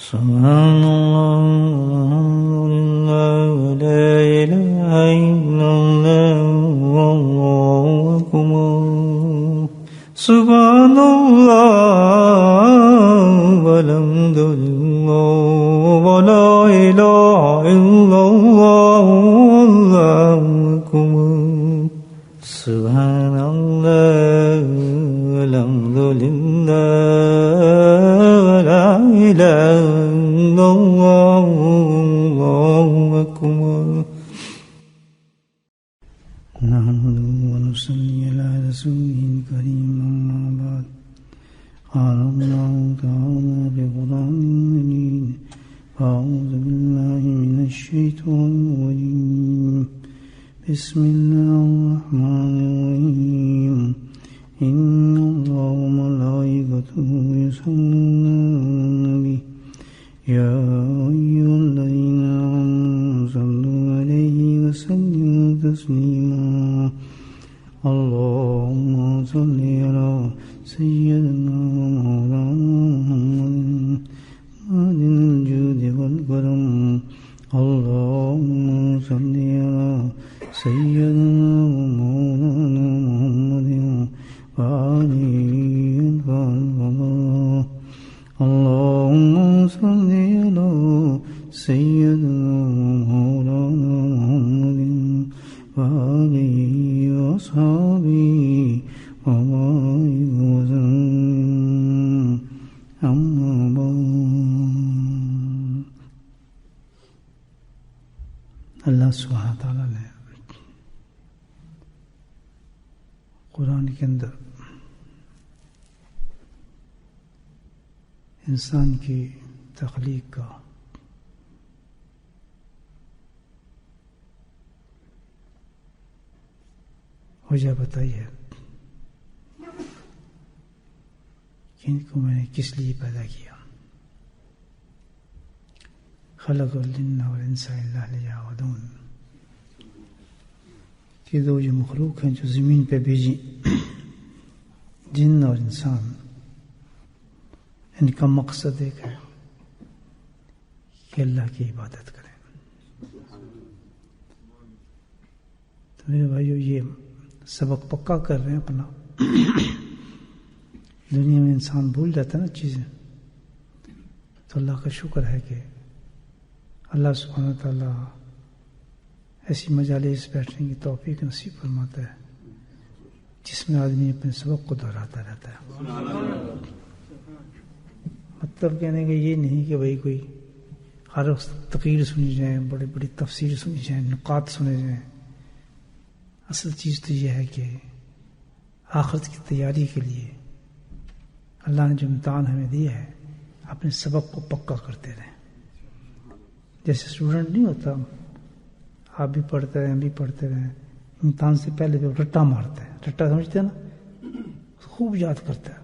سبحان اللہ لا الہ الا اللہ واللہ اکبر سبحان اللہ والحمد للہ ولا الہ الا اللہ واللہ اکبر سبحان اللہ والحمد للہ ولا الہ الا اللہ واللہ اکبر نحمده ونصلي على رسوله الكريم أما بعد قال الله تعالى بقرآن مجيد أعوذ بالله من الشيطان الرجيم بسم الله الرحمن الرحيم إن الله وملائكته يصلون على النبي يا أيها الذين آمنوا صلوا عليه وسلموا تسليما اللهم صل على سيدنا ومولانا محمد معدن الجود والكرم اللهم صل على سيدنا ومولانا محمد وآله وصحبه اللهم صل على سيدنا ومولانا محمد وآله وصحبه وبارك وسلم أما بعد اللہ سبحانہ تعالیٰ نے قرآن کے اندر انسان کی تخلیق کا وجہ بتائی ہے کہ ان کو میں نے کس لیے پیدا کیا خلق الجن والانس الا لیعبدون کہ دو جو مخلوق ہیں جو زمین پہ بھیجی جن اور انسان ان کا مقصد ایک ہے کہ اللہ کی عبادت کریں تو میرے بھائیو یہ سبق پکا کر رہے ہیں اپنا دنیا میں انسان بھول جاتا ہے نا چیزیں تو اللہ کا شکر ہے کہ اللہ سبحانہ تعالیٰ ایسی مجالس بیٹھنے کی توفیق نصیب فرماتا ہے جس میں آدمی اپنے سبق کو دہراتا رہتا ہے مطلب کہنے کا یہ نہیں کہ بھائی کوئی ہر وقت تقریر سنی جائیں بڑی بڑی تفسیر سنی جائیں نکات سنے جائیں اصل چیز تو یہ ہے کہ آخرت کی تیاری کے لیے اللہ نے جو امتحان ہمیں دیا ہے اپنے سبق کو پکا کرتے رہیں جیسے اسٹوڈنٹ نہیں ہوتا آپ بھی پڑھتے رہیں ہم بھی پڑھتے رہیں امتحان سے پہلے جو رٹا مارتا ہے رٹا سمجھتے ہیں نا خوب یاد کرتا ہے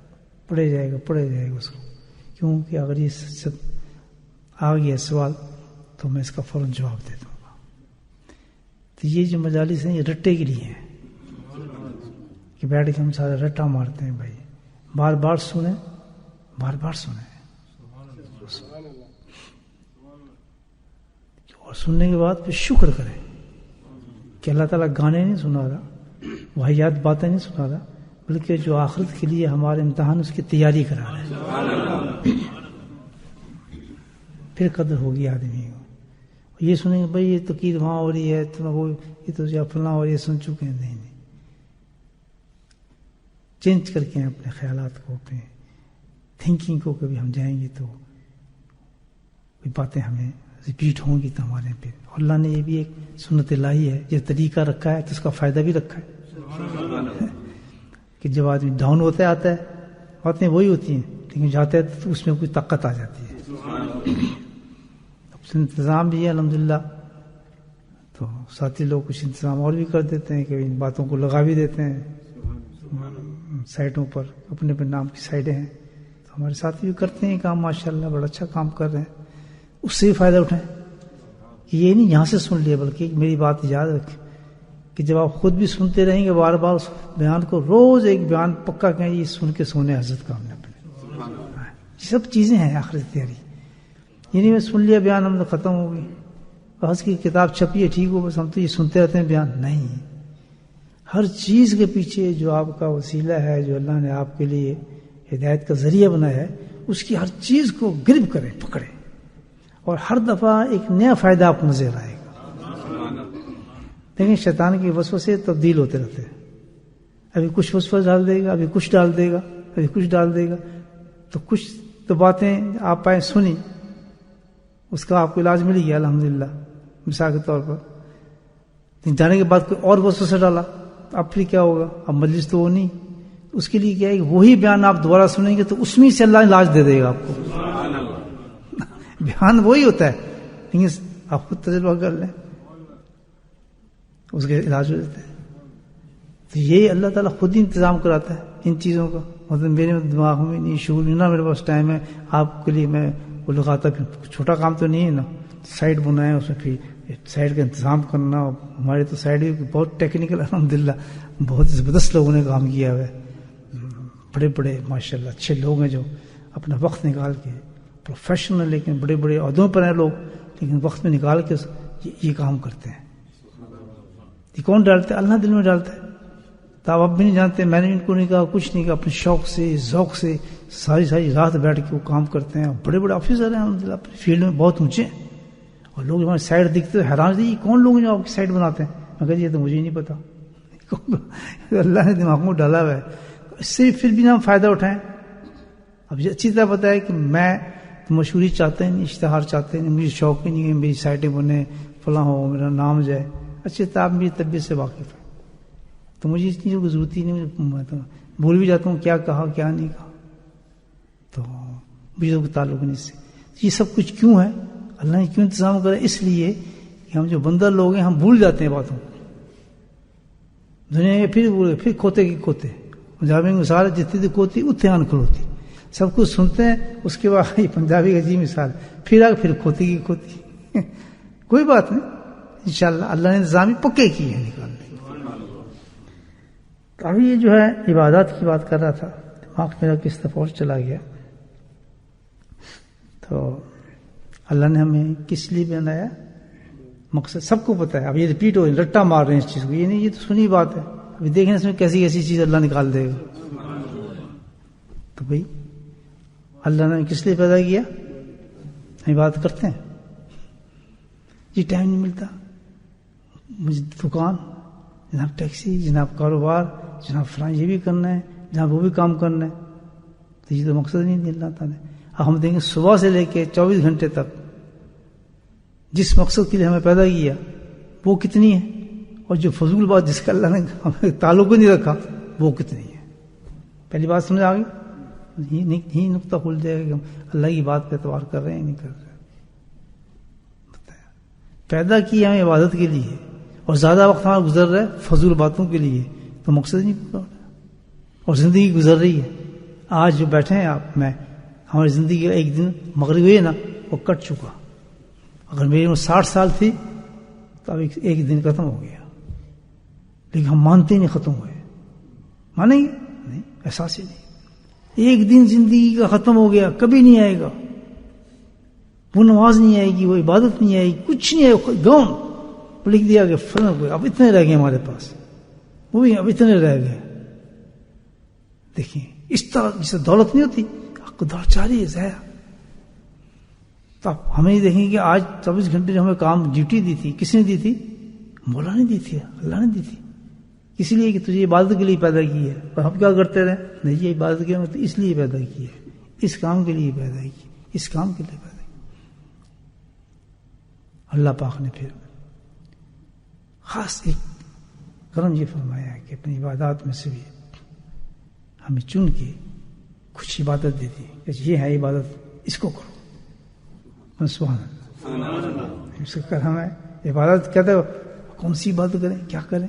پڑھے جائے گا اس کو کیونکہ اگر یہ آ گیا سوال تو میں اس کا فوراً جواب دے دوں گا تو یہ جو مجالس ہیں یہ رٹے کے لیے ہیں کہ بیٹھ کے ہم سارے رٹا مارتے ہیں بھائی بار بار سنیں اور سننے کے بعد پھر شکر کریں کہ اللہ تعالیٰ گانے نہیں سنا رہا واحد باتیں نہیں سنا رہا بلکہ جو آخرت کے لیے ہمارے امتحان اس کی تیاری کرا رہے ہیں پھر قدر ہوگی آدمی کو یہ سنیں گے بھائی یہ تقریر وہاں ہو رہی ہے یہ تو فلاں اور یہ سن چکے ہیں نہیں چینج کر کے اپنے خیالات کو اپنے تھنکنگ کو کبھی ہم جائیں گے تو کوئی باتیں ہمیں ریپیٹ ہوں گی تو ہمارے پھر اللہ نے یہ بھی ایک سنت الہی ہے یہ طریقہ رکھا ہے تو اس کا فائدہ بھی رکھا ہے کہ جب آدمی ڈاؤن ہوتا ہے آتا ہے باتیں وہی ہوتی ہیں لیکن جاتے ہیں تو اس میں کوئی طاقت آ جاتی ہے انتظام بھی ہے الحمدللہ تو ساتھی لوگ کچھ انتظام اور بھی کر دیتے ہیں کہ ان باتوں کو لگا بھی دیتے ہیں سائٹوں پر اپنے اپنے نام کی سائٹیں ہیں تو ہمارے ساتھی بھی کرتے ہیں کام ماشاءاللہ بڑا اچھا کام کر رہے ہیں اس سے بھی فائدہ اٹھائیں کہ یہ نہیں یہاں سے سن لیا بلکہ میری بات یاد رکھیں کہ جب آپ خود بھی سنتے رہیں گے بار بار اس بیان کو روز ایک بیان پکا کہیں یہ سن کے سونے حضرت کا ہم نے اپنے سب چیزیں ہیں آخرت تیاری یہ نہیں میں سن لیا بیان ہم تو ختم ہو گئی، بس کی کتاب چھپی ہے ٹھیک ہو، بس ہم تو یہ سنتے رہتے ہیں بیان. نہیں، ہر چیز کے پیچھے جو آپ کا وسیلہ ہے، جو اللہ نے آپ کے لیے ہدایت کا ذریعہ بنایا ہے، اس کی ہر چیز کو گرب کریں، پکڑیں، اور ہر دفعہ ایک نیا فائدہ آپ کو نظر آئے گا. لیکن شیطان کے وسوسے تبدیل ہوتے رہتے ہیں، ابھی کچھ وسوسہ ڈال دے گا، ابھی کچھ ڈال دے گا، ابھی کچھ ڈال دے گا، تو کچھ تو باتیں آپ پائیں سنی، اس کا آپ کو علاج مل گیا الحمدللہ مثال کے طور پر. جانے کے بعد کوئی اور وسوسہ ڈالا، اب پھر کیا ہوگا؟ اب مجلس تو وہ نہیں، اس کے لیے کیا ہے کہ وہی بیان آپ دوبارہ سنیں گے تو اس میں سے اللہ علاج دے دے گا آپ کو. بیان وہی ہوتا ہے، لیکن آپ خود تجربہ کر لیں، اس کے علاج ہو جاتے ہیں. تو یہی اللہ تعالیٰ خود ہی انتظام کراتا ہے ان چیزوں کا. مطلب میرے دماغ میں نہیں، شعور نہیں، نہ میرے پاس ٹائم ہے آپ کے لیے میں وہ لگاتا. پھر چھوٹا کام تو نہیں ہے نا، سائٹ بنائے اس میں پھر سائٹ کا انتظام کرنا. ہمارے تو سائٹ بھی بہت ٹیکنیکل الحمدللہ، بہت زبردست لوگوں نے کام کیا ہوا ہے، بڑے بڑے ماشاءاللہ اچھے لوگ ہیں جو اپنا وقت نکال کے پروفیشنل، لیکن بڑے بڑے عہدوں پر ہیں لوگ، لیکن وقت میں نکال کے یہ کام کرتے ہیں. یہ کون ڈالتا ہے؟ اللہ دل میں ڈالتا ہے. تو آپ بھی نہیں جانتے، مینجمنٹ کو نہیں کہا، کچھ نہیں کہا، اپنے شوق سے ذوق سے ساری رات بیٹھ کے وہ کام کرتے ہیں. بڑے بڑے آفیسر ہیں الحمدللہ، اپنے فیلڈ میں بہت اونچے ہیں، اور لوگ ہمارے سائٹ دکھتے ہیں حیران ہوتے ہیں، یہ کون لوگ ہیں جو آپ کی سائٹ بناتے ہیں؟ میں کہا یہ تو مجھے نہیں پتا، اللہ نے دماغ میں ڈالا ہوا ہے. اس سے پھر بھی ہم فائدہ اٹھائیں. اب یہ اچھی طرح پتا ہے کہ میں مشہوری چاہتے ہیں نہیں، اشتہار چاہتے ہیں، مجھے شوق ہی نہیں ہے میری سائٹیں بنے، فلاں ہو، میرا نام جائے. اچھی طرح آپ میری طبیعت سے واقف ہے، تو مجھے اس چیزوں کی ضرورت ہی نہیں. مجھے بھول بھی جاتا ہوں کیا کہا کیا نہیں کہا، تو مجھے تو تعلق نہیں اس سے. یہ سب کچھ کیوں ہے؟ اللہ نے کیوں انتظام کرا؟ اس لیے کہ ہم جو بندر لوگ ہیں ہم بھول جاتے ہیں باتوں کو. دنیا میں پھر کھوتے کی کھوتے پنجابی میں مثال ہے، جتنی کھوتی اتنے ان کھلوتی. سب کچھ سنتے ہیں، اس کے بعد یہ پنجابی کا عجیب مثال، پھر کھوتی کی کھوتی. کوئی بات نہیں، انشاءاللہ اللہ نے انتظامی پکے کی ہے نکالنے. تو ابھی یہ جو ہے عبادات کی بات کر رہا تھا، دماغ میرا کس طرف اور چلا گیا. تو اللہ نے ہمیں کس لیے بنایا؟ مقصد سب کو پتا ہے. اب یہ ریپیٹ ہو رٹا مار رہے ہیں اس چیز کو، یہ نہیں، یہ تو سنی بات ہے. ابھی دیکھیں اس میں کیسی کیسی چیز اللہ نکال دے گا. تو بھائی اللہ نے کس لیے پیدا کیا؟ ہم بات کرتے ہیں، یہ ٹائم نہیں ملتا، مجھے دکان، جناب ٹیکسی، جناب کاروبار، جناب فلاں یہ بھی کرنا ہے، جناب وہ بھی کام کرنا ہے. تو یہ تو مقصد نہیں دیا اللہ تعالیٰ نے. اب ہم دیکھیں صبح سے لے کے 24 گھنٹے تک جس مقصد کے لیے ہمیں پیدا کیا وہ کتنی ہے، اور جو فضول بات جس کا اللہ نے ہمیں تعلق نہیں رکھا وہ کتنی ہے. پہلی بات سمجھ آ گئی؟ یہ نقطہ کھل جائے گا کہ ہم اللہ کی بات پہ اعتبار کر رہے ہیں نہیں کر رہے. پیدا کیا ہمیں عبادت کے لیے، اور زیادہ وقت ہمارا گزر رہا ہے فضول باتوں کے لیے، تو مقصد نہیں پورا ہو رہا. اور زندگی گزر رہی ہے. آج جو بیٹھے ہیں آپ، میں، ہماری زندگی کا ایک دن مغرب ہوئی نا وہ کٹ چکا. اگر میری عمر 60 سال تھی تو اب ایک دن ختم ہو گیا، لیکن ہم مانتے نہیں ختم ہوئے. مانیں گے؟ نہیں، احساس ہی نہیں. ایک دن زندگی کا ختم ہو گیا، کبھی نہیں آئے گا. وہ نماز نہیں آئے گی، وہ عبادت نہیں آئے گی، کچھ نہیں آئے گا. گاؤں لکھ دیا کہ فلاں ہوئے، اب اتنے رہ گئے ہمارے پاس، وہ بھی اب اتنے رہ گئے. دیکھیں اس طرح جسے دولت نہیں ہوتی، آپ کو دولت چاہ رہی ہے ضائع. تو آپ ہمیں یہ دیکھیں کہ آج 24 گھنٹے جو ہمیں کام ڈیوٹی دی تھی، کس نے دی تھی؟ مولا نے دی تھی، اللہ نے دی تھی. اس لیے کہ تجھے عبادت کے لیے پیدا کی ہے. اور ہم کیا کرتے رہے؟ نہیں، یہ عبادت کے لیے اس لیے پیدا کی ہے، اس کام کے لیے پیدا کی، اس کام کے لیے پیدا کی. اللہ پاک نے پھر خاص ایک کرم یہ فرمایا کہ اپنی عبادات میں سے بھی ہمیں چن کے کچھ عبادت دیتی کہ یہ ہے عبادت، اس کو کرو. سبحان اللہ. اس کا کرم ہے. عبادت کہتے ہو کون سی عبادت کریں، کیا کریں؟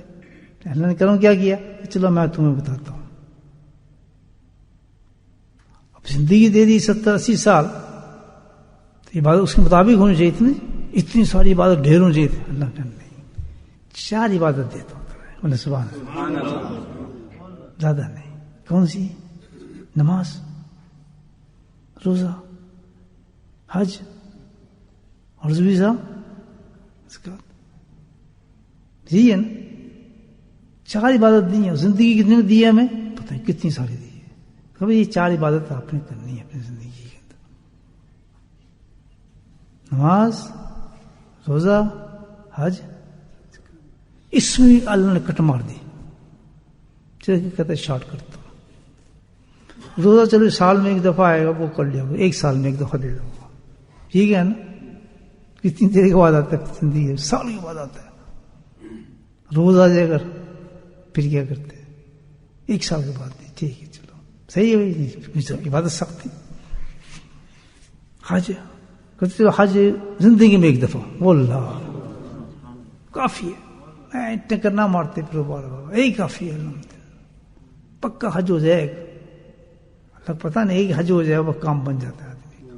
اللہ نے کرم کیا کیا؟ چلو میں تمہیں بتاتا ہوں. اب زندگی دے دی 70-80 سال، تو عبادت اس کے مطابق ہونی چاہیے. اتنی ساری عبادت ڈھیر ہونی چاہیے. اللہ نے نہیں، 4 عبادت دیتا ہوں. بولے سبحان اللہ. زیادہ نہیں. کون سی؟ نماز، روزہ، حج، اور زبی صاحب یہی ہے نا. 4 عبادت دی ہیں. زندگی کتنے میں دی ہے ہمیں پتہ نہیں کتنی ساری دی ہے. کبھی یہ 4 عبادت آپ نے کرنی ہے اپنی زندگی کے اندر. نماز، روزہ، حج. اس میں اللہ نے کٹ مار دی. چلے کہتے شارٹ کرتا ہوں. روزہ چلو سال میں 1 دفعہ آئے گا وہ کر لیا. 1 سال میں 1 دفعہ دے دوں گا. ٹھیک ہے نا. کتنی دیر کے بعد آتا ہے زندگی؟ سال کے بعد آتا ہے. روز آ جائے اگر پھر کیا کرتے ہیں 1 سال کے بعد. ٹھیک ہے چلو صحیح ہے. عبادت سخت تھی. حج کرتے حج زندگی میں 1 دفعہ واللہ کافی ہے. اتنے کرنا مارتے پھر بار بار یہی کافی ہے. پکا حج ہو جائے اللہ پتہ نہیں ایک حج ہو جائے وہ کام بن جاتا ہے آدمی کا.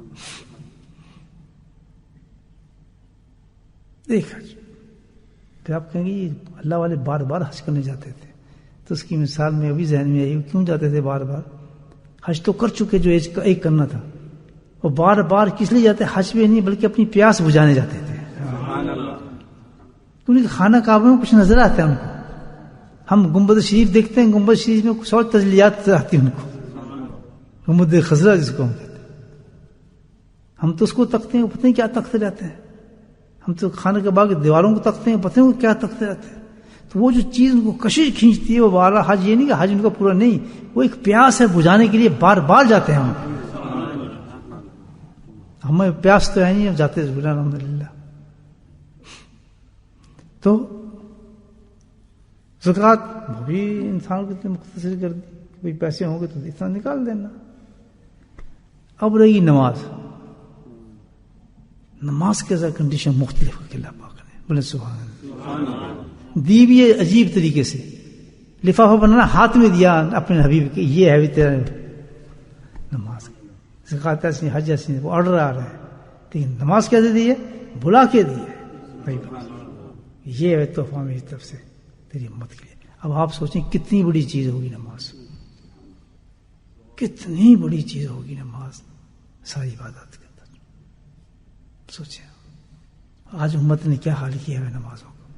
ایک حج. پھر آپ کہیں گے یہ اللہ والے بار بار حج کرنے جاتے تھے تو اس کی مثال میں ابھی ذہن میں آئی. کیوں جاتے تھے بار بار؟ حج تو کر چکے جو ایک کرنا تھا. وہ بار بار کس لیے جاتے؟ حج بھی نہیں بلکہ اپنی پیاس بجھانے جاتے تھے. کیونکہ خانہ کعبہ میں کچھ نظر آتا ہے ان کو. ہم گنبد شریف دیکھتے ہیں, گنبد شریف میں کچھ اور تجلیات آتی ہیں ان کو, گنبد خضرا جس کو ہم کہتے ہیں. ہم تو اس کو تکتے ہیں, پتہ نہیں کیا تکتے رہتے ہیں. ہم تو خانہ کے باغ دیواروں کو تکتے ہیں, پتہ نہیں کیا تکتے رہتے ہیں. تو وہ جو چیز ان کو کشش کھینچتی ہے وہ بار حج, یہ نہیں کہ حج ان کا پورا نہیں, وہ ایک پیاس ہے بجھانے کے لیے بار بار جاتے ہیں. ہمیں پیاس تو ہے نہیں, ہم جاتے ضرور الحمدللہ. تو زکوٰۃ وہ بھی انسان کو اتنے مختصر کر دی کہ بھائی پیسے ہوں گے تو اتنا نکال دینا. اب رہی نماز. نماز کے ذرا کنڈیشن مختلف ہے اللہ پاک نے, بولے سبحان اللہ. دی بھی عجیب طریقے سے, لفافہ بنانا ہاتھ میں دیا اپنے حبیب کے, یہ ہے تیرا نماز. زکوٰۃ ایسی, حج ایسی, وہ آرڈر آ رہا ہے, لیکن نماز کیسے دی ہے؟ بلا کے دی ہے بھائی, یہ ہے تحفہ میری طرف سے تیری امت کے لیے. اب آپ سوچیں کتنی بڑی چیز ہوگی نماز, کتنی بڑی چیز ہوگی نماز ساری عبادت کے اندر. سوچیں آج امت نے کیا حال کیا ہے نمازوں کا,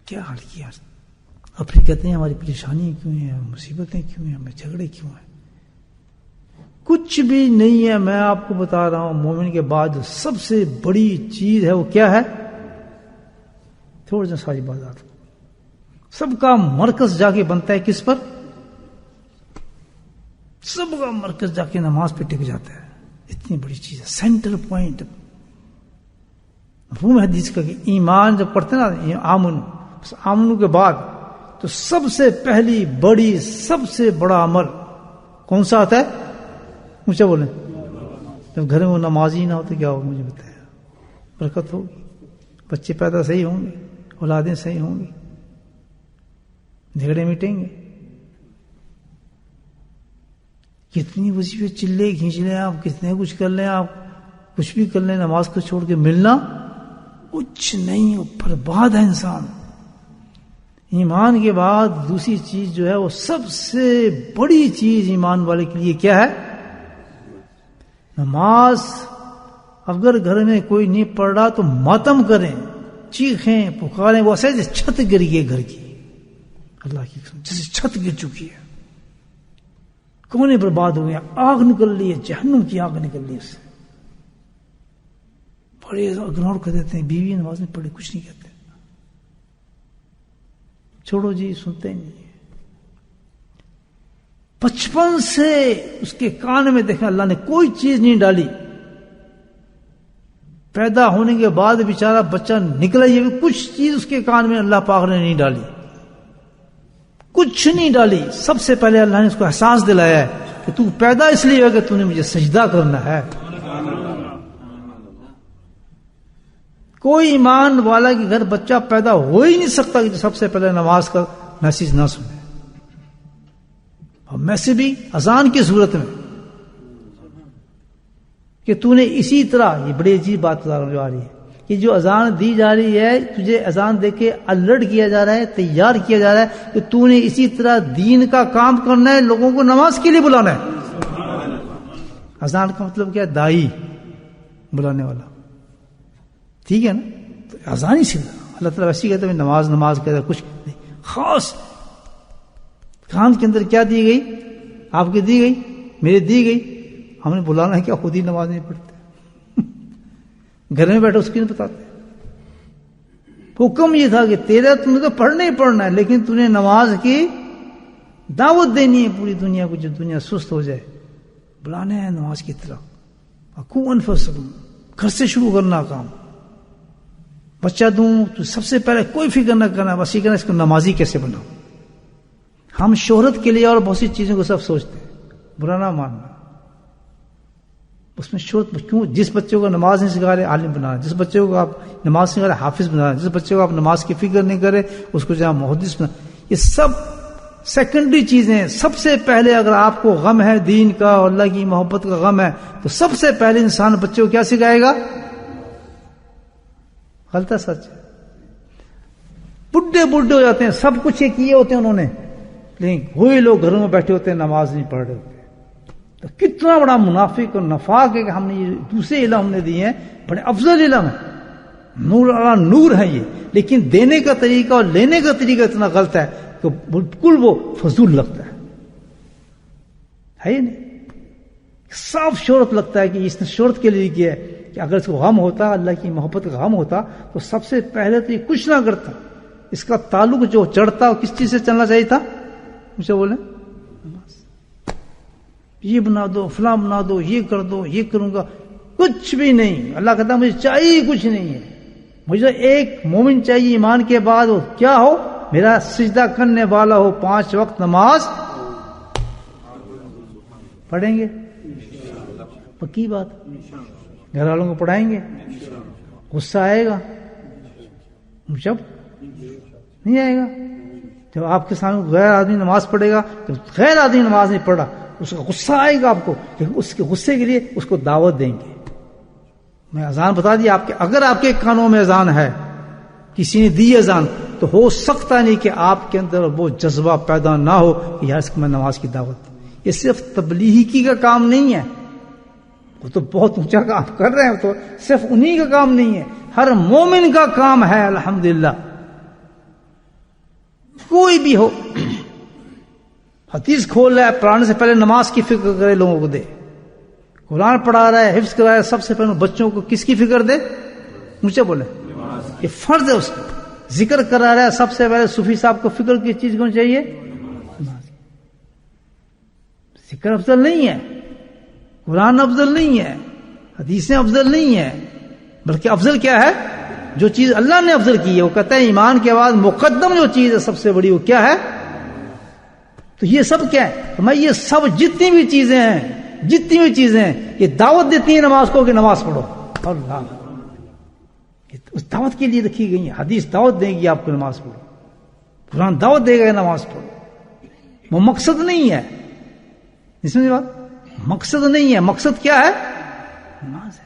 کیا حال کیا. اب پھر کہتے ہیں ہماری پریشانی کیوں ہیں, مصیبتیں کیوں ہیں, ہمیں جھگڑے کیوں ہیں. کچھ بھی نہیں ہے. میں آپ کو بتا رہا ہوں مومن کے بعد جو سب سے بڑی چیز ہے وہ کیا ہے؟ تھوڑا سا ساری بات. سب کا مرکز جا کے بنتا ہے کس پر؟ سب کا مرکز جا کے نماز پہ ٹک جاتا ہے. اتنی بڑی چیز ہے, سینٹر پوائنٹ. مفہوم حدیث کا کہ ایمان جب پڑھتے نا آمن, آمن کے بعد تو سب سے پہلی بڑی سب سے بڑا عمل کون سا آتا ہے؟ مجھے بولیں. جب گھر میں وہ نمازی نہ ہو تو کیا ہوگا مجھے بتایا؟ برکت ہوگی, بچے پیدا صحیح ہوں گے, اولادیں صحیح ہوں گی, جھگڑے مٹیں گے. کتنی وظیفے چلے کھینچ لیں آپ, کتنے کچھ کر لیں آپ, کچھ بھی کر لیں, نماز کو چھوڑ کے ملنا کچھ نہیں, برباد ہے انسان. ایمان کے بعد دوسری چیز جو ہے وہ سب سے بڑی چیز ایمان والے کے لیے کیا ہے؟ نماز. اگر گھر میں کوئی نہیں پڑھ رہا تو ماتم کریں, چیخیں, پکاریں. وہ ایسے جیسے چھت گر گئی ہے گھر کی, اللہ کی قسم جیسے چھت گر چکی ہے, کونے برباد ہو گیا, آگ نکل رہی ہے, جہنم کی آگ نکل رہی ہے اس سے. بڑے اگنور کر دیتے ہیں, بیوی نماز میں پڑھے کچھ نہیں کہتے, چھوڑو جی, سنتے نہیں. 55 سے اس کے کان میں دیکھیں اللہ نے کوئی چیز نہیں ڈالی. پیدا ہونے کے بعد بیچارہ بچہ نکلا, یہ بھی کچھ چیز اس کے کان میں اللہ پاک نے نہیں ڈالی, کچھ نہیں ڈالی. سب سے پہلے اللہ نے اس کو احساس دلایا ہے کہ تو پیدا اس لیے ہے کہ تو نے مجھے سجدہ کرنا ہے. کوئی ایمان والا کے گھر بچہ پیدا ہو ہی نہیں سکتا کہ سب سے پہلے نماز کا میسج نہ سنے, اور میں سے بھی اذان کی صورت میں کہ تو نے اسی طرح, یہ بڑی عجیب بات جو آ رہی ہے کہ جو اذان دی جا رہی ہے تجھے اذان دے کے الرٹ کیا جا رہا ہے, تیار کیا جا رہا ہے کہ تو نے اسی طرح دین کا کام کرنا ہے, لوگوں کو نماز کے لیے بلانا ہے. اذان کا مطلب کیا ہے؟ دائی. بلانے والا. ٹھیک ہے نا. تو اذان ہی سے اللہ تعالیٰ ویسے کہتا ہے نماز کہتا ہے کچھ نہیں. خاص کان کے اندر کیا دی گئی؟ آپ کی دی گئی، میرے دی گئی. ہم نے بلانا ہے کیا؟ خود ہی نماز نہیں پڑھتے. گھر میں بیٹھے اس کی نہیں بتاتے. حکم یہ تھا کہ تیرا تم نے تو پڑھنا ہی پڑھنا ہے، لیکن تم نے نماز کی دعوت دینی ہے پوری دنیا کو. جو دنیا سست ہو جائے بلانا ہے نماز کی طرف. قوا انفسکم، گھر سے شروع کرنا کام. بچہ دوں تو سب سے پہلے کوئی فکر نہ کرنا، بس یہ کرنا اس کو نمازی کیسے بناؤ. ہم شہرت کے لیے اور بہت سی چیزوں کو سب سوچتے ہیں، برا نہ ماننا. اس میں شہرت کیوں؟ جس بچے کو نماز نہیں سکھا رہے عالم بنانا، جس بچے کو آپ نماز سکھا رہے حافظ بنانا، جس بچے کو آپ نماز کی فکر نہیں کرے اس کو جہاں محدث بنا. یہ سب سیکنڈری چیزیں ہیں. سب سے پہلے اگر آپ کو غم ہے دین کا اور اللہ کی محبت کا غم ہے تو سب سے پہلے انسان بچے کو کیا سکھائے گا؟ غلط ہے سچ. بڈھے ہو جاتے ہیں، سب کچھ یہ کیے ہوتے ہیں انہوں نے، لیکن وہی لوگ گھروں میں بیٹھے ہوتے ہیں نماز نہیں پڑھ رہے ہوتے. تو کتنا بڑا منافق اور نفاق ہے کہ ہم نے یہ دوسرے علم ہم نے دیے ہیں، بڑے افضل علم ہے، نور علی نور ہے یہ، لیکن دینے کا طریقہ اور لینے کا طریقہ اتنا غلط ہے کہ بالکل وہ فضول لگتا ہے نہیں. صاف شہرت لگتا ہے کہ اس نے شہرت کے لیے کیا ہے. کہ اگر اس کو غم ہوتا، اللہ کی محبت کا غم ہوتا تو سب سے پہلے تو یہ کچھ نہ کرتا. اس کا تعلق جو چڑھتا وہ کس چیز سے چلنا چاہیے تھا؟ مجھے بولیں یہ بنا دو، فلاں بنا دو، یہ کر دو، یہ کروں گا. کچھ بھی نہیں. اللہ کہتا مجھے چاہیے کچھ نہیں ہے. مجھے ایک مومن چاہیے ایمان کے بعد وہ کیا ہو؟ میرا سجدہ کرنے والا ہو، 5 وقت نماز پڑھیں گے. پکی بات. گھر والوں کو پڑھائیں گے. غصہ آئے گا جب نہیں آئے گا. جب آپ کے سامنے غیر آدمی نماز پڑھے گا، جب غیر آدمی نماز نہیں پڑھا اس کا غصہ آئے گا آپ کو، لیکن اس کے غصے کے لیے اس کو دعوت دیں گے. میں اذان بتا دی آپ کے، اگر آپ کے کانوں میں اذان ہے، کسی نے دی اذان، تو ہو سکتا نہیں کہ آپ کے اندر وہ جذبہ پیدا نہ ہو کہ یار اس کو میں نماز کی دعوت دوں. یہ صرف تبلیغی کا کام نہیں ہے، وہ تو بہت اونچا کام کر رہے ہیں، تو صرف انہی کا کام نہیں ہے، ہر مومن کا کام ہے. الحمدللہ کوئی بھی ہو، حدیث کھول رہا ہے، پڑھانے سے پہلے نماز کی فکر کرے، لوگوں کو دے. قرآن پڑھا رہا ہے، حفظ کرا رہا ہے، سب سے پہلے بچوں کو کس کی فکر دے؟ مجھے بولے یہ فرض ہے اس کا. ذکر کرا رہا ہے، سب سے پہلے صوفی صاحب کو فکر کس چیز کو چاہیے؟ ذکر افضل نہیں ہے، قرآن افضل نہیں ہے، حدیثیں افضل نہیں ہے، بلکہ افضل کیا ہے؟ جو چیز اللہ نے افضل کی ہے. وہ کہتا ہے ایمان کے بعد مقدم جو چیز ہے سب سے بڑی وہ کیا ہے؟ تو یہ سب کیا ہے؟ میں یہ سب جتنی بھی چیزیں ہیں یہ دعوت دیتی ہیں نماز کو کہ نماز پڑھو. اللہ اس دعوت کے لیے رکھی گئی ہیں. حدیث دعوت دے گی آپ کو نماز پڑھو، قرآن دعوت دے گا نماز پڑھو. وہ مقصد نہیں ہے. اس میں بات مقصد نہیں ہے. مقصد کیا ہے؟ نماز ہے.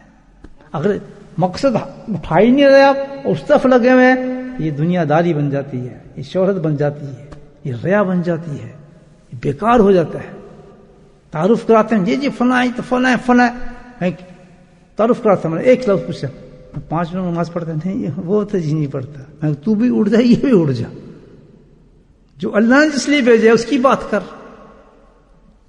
اگر مقصد اٹھا ہی نہیں رہے آپ اور اس طرف لگے ہوئے ہیں، یہ دنیا داری بن جاتی ہے، یہ شہرت بن جاتی ہے، یہ ریا بن جاتی ہے، یہ بیکار ہو جاتا ہے. تعارف کراتے ہیں جی فلاں تو فلاں تعارف کراتا ہوں. ایک لفظ پوچھا 5 منٹ نماز پڑھتے نہیں، وہ تو جی نہیں پڑھتا. میں تو بھی اڑ جا، یہ بھی اڑ جا. جو اللہ نے جس لیے بھیجا اس کی بات کر.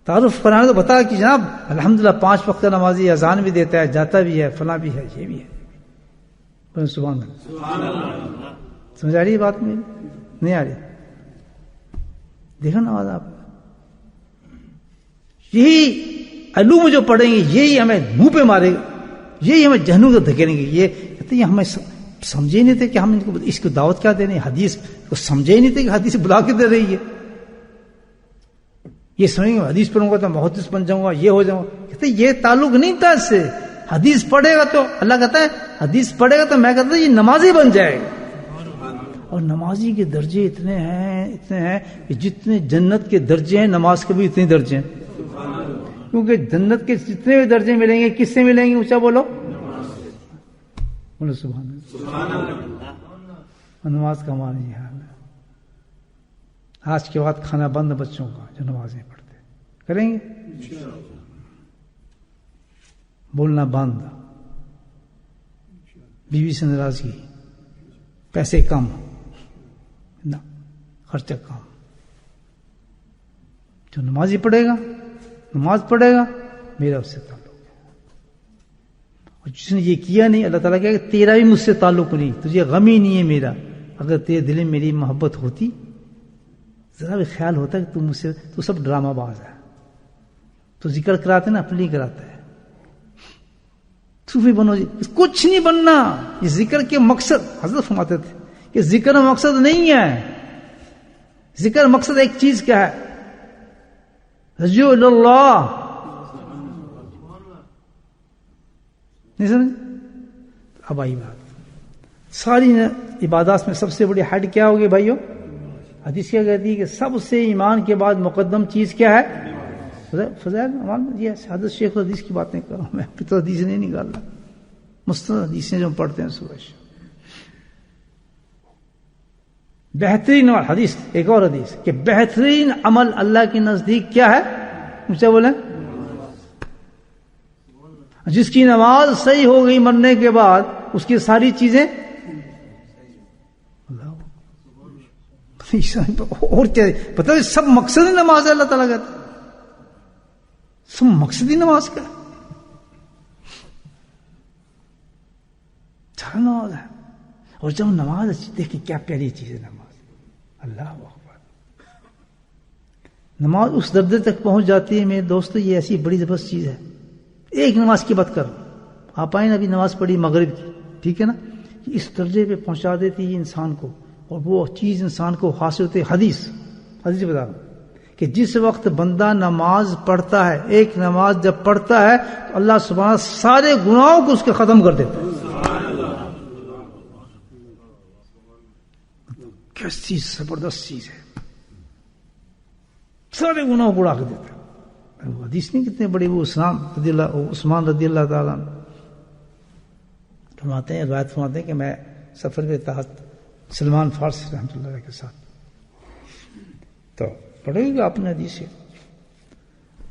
تعارف کرانا تو بتا کہ جناب الحمدللہ 5 وقت نمازی، اذان بھی دیتا ہے، جاتا بھی ہے، فلاں بھی ہے، یہ بھی ہے. سبحان اللہ. سمجھ آ رہی ہے بات میری؟ نہیں آ رہی؟ دیکھا نماز آپ یہی علوم جو پڑھیں گے یہی ہمیں منہ پہ مارے گا، یہی ہمیں جہنم کو دھکیلیں گے. یہ کہتے ہیں ہمیں سمجھے ہی نہیں تھے کہ ہم اس کو دعوت کیا دے رہے ہیں. حدیث کو سمجھے ہی نہیں تھے کہ حدیث بلا کے دے رہی ہے. یہ سمجھیں گے حدیث پڑھوں گا تو محدث بن جاؤں گا، یہ ہو جاؤں گا. کہتے ہیں یہ تعلق نہیں تھا اس سے. حدیث پڑھے گا تو اللہ کہتا ہے حدیث پڑھے گا تو میں کہتا ہوں یہ نمازی بن جائے گا. اور نمازی کے درجے اتنے ہیں کہ جتنے جنت کے درجے ہیں نماز کے بھی اتنے درجے ہیں. کیونکہ جنت کے جتنے بھی درجے ملیں گے کس سے ملیں گے؟ اونچا بولو سبحان اللہ. نماز کا معنی یہ حال ہے. آج کے بعد کھانا بند بچوں کا جو نماز نہیں پڑھتے. کریں گے؟ بولنا بند. بیوی سے ناراضگی، پیسے کم نہ، خرچہ کم. جو نمازی پڑھے گا، نماز پڑھے گا، میرا اس سے تعلق ہے. اور جس نے یہ کیا نہیں، اللہ تعالیٰ کہے کہ تیرا بھی مجھ سے تعلق نہیں، تجھے غم ہی نہیں ہے میرا. اگر تیرے دل میں میری محبت ہوتی، ذرا بھی خیال ہوتا کہ مجھ سے، تو سب ڈرامہ باز ہے، تو ذکر کراتے نا، اپنے لیے کراتا ہے. صوفی بنو جی، کچھ نہیں بننا. یہ ذکر کے مقصد، حضرت فرماتے تھے کہ ذکر مقصد نہیں ہے. ذکر مقصد ایک چیز کیا ہے؟ رجوع اللہ. نہیں سمجھ؟ اب آئی بات، ساری عبادات میں سب سے بڑی حد کیا ہوگی بھائیو؟ حدیث کیا کہتی ہے کہ سب سے ایمان کے بعد مقدم چیز کیا ہے؟ فضائل اعمال. یہ حضرت شیخ حدیث کی بات نہیں کر رہا ہوں میں، تو حدیث نہیں نکال رہا، مستند حدیثیں جو ہم پڑھتے ہیں صبح. بہترین حدیث، ایک اور حدیث کہ بہترین عمل اللہ کے نزدیک کیا ہے؟ مجھ سے بولیں، جس کی نماز صحیح ہو گئی مرنے کے بعد، اس کی ساری چیزیں اور کیا پتہ ہے، سب مقصد ہی نماز ہے. اللہ تعالیٰ کہتا ہے سب مقصد ہی نماز کا نماز ہے. اور جب نماز دیکھیں کیا پیاری چیز ہے نماز. اللہ اکبر. نماز اس درجے تک پہنچ جاتی ہے میرے دوستو، یہ ایسی بڑی زبردست چیز ہے. ایک نماز کی بات کرو، آپ آئیں ابھی نماز پڑھی مغرب کی، ٹھیک ہے نا، اس درجے پہ پہنچا دیتی ہے انسان کو، اور وہ چیز انسان کو حاصل ہوتی ہے. حدیث بتا رہا ہوں کہ جس وقت بندہ نماز پڑھتا ہے، ایک نماز جب پڑھتا ہے تو اللہ سبحانہ سارے گناہوں کو اس کے ختم کر دیتا ہے. کیسی زبردست چیز ہے، سارے گناہوں کو اڑا کے دیتا ہے. وہ حدیث نہیں کتنے بڑی، وہ عثمان رضی اللہ تعالیٰ فرماتے ہیں، روایت فرماتے ہیں کہ میں سفر کے تحت سلمان فارسی رحمۃ اللہ علیہ کے ساتھ، تو پڑھے گا آپ نے حدیث سے،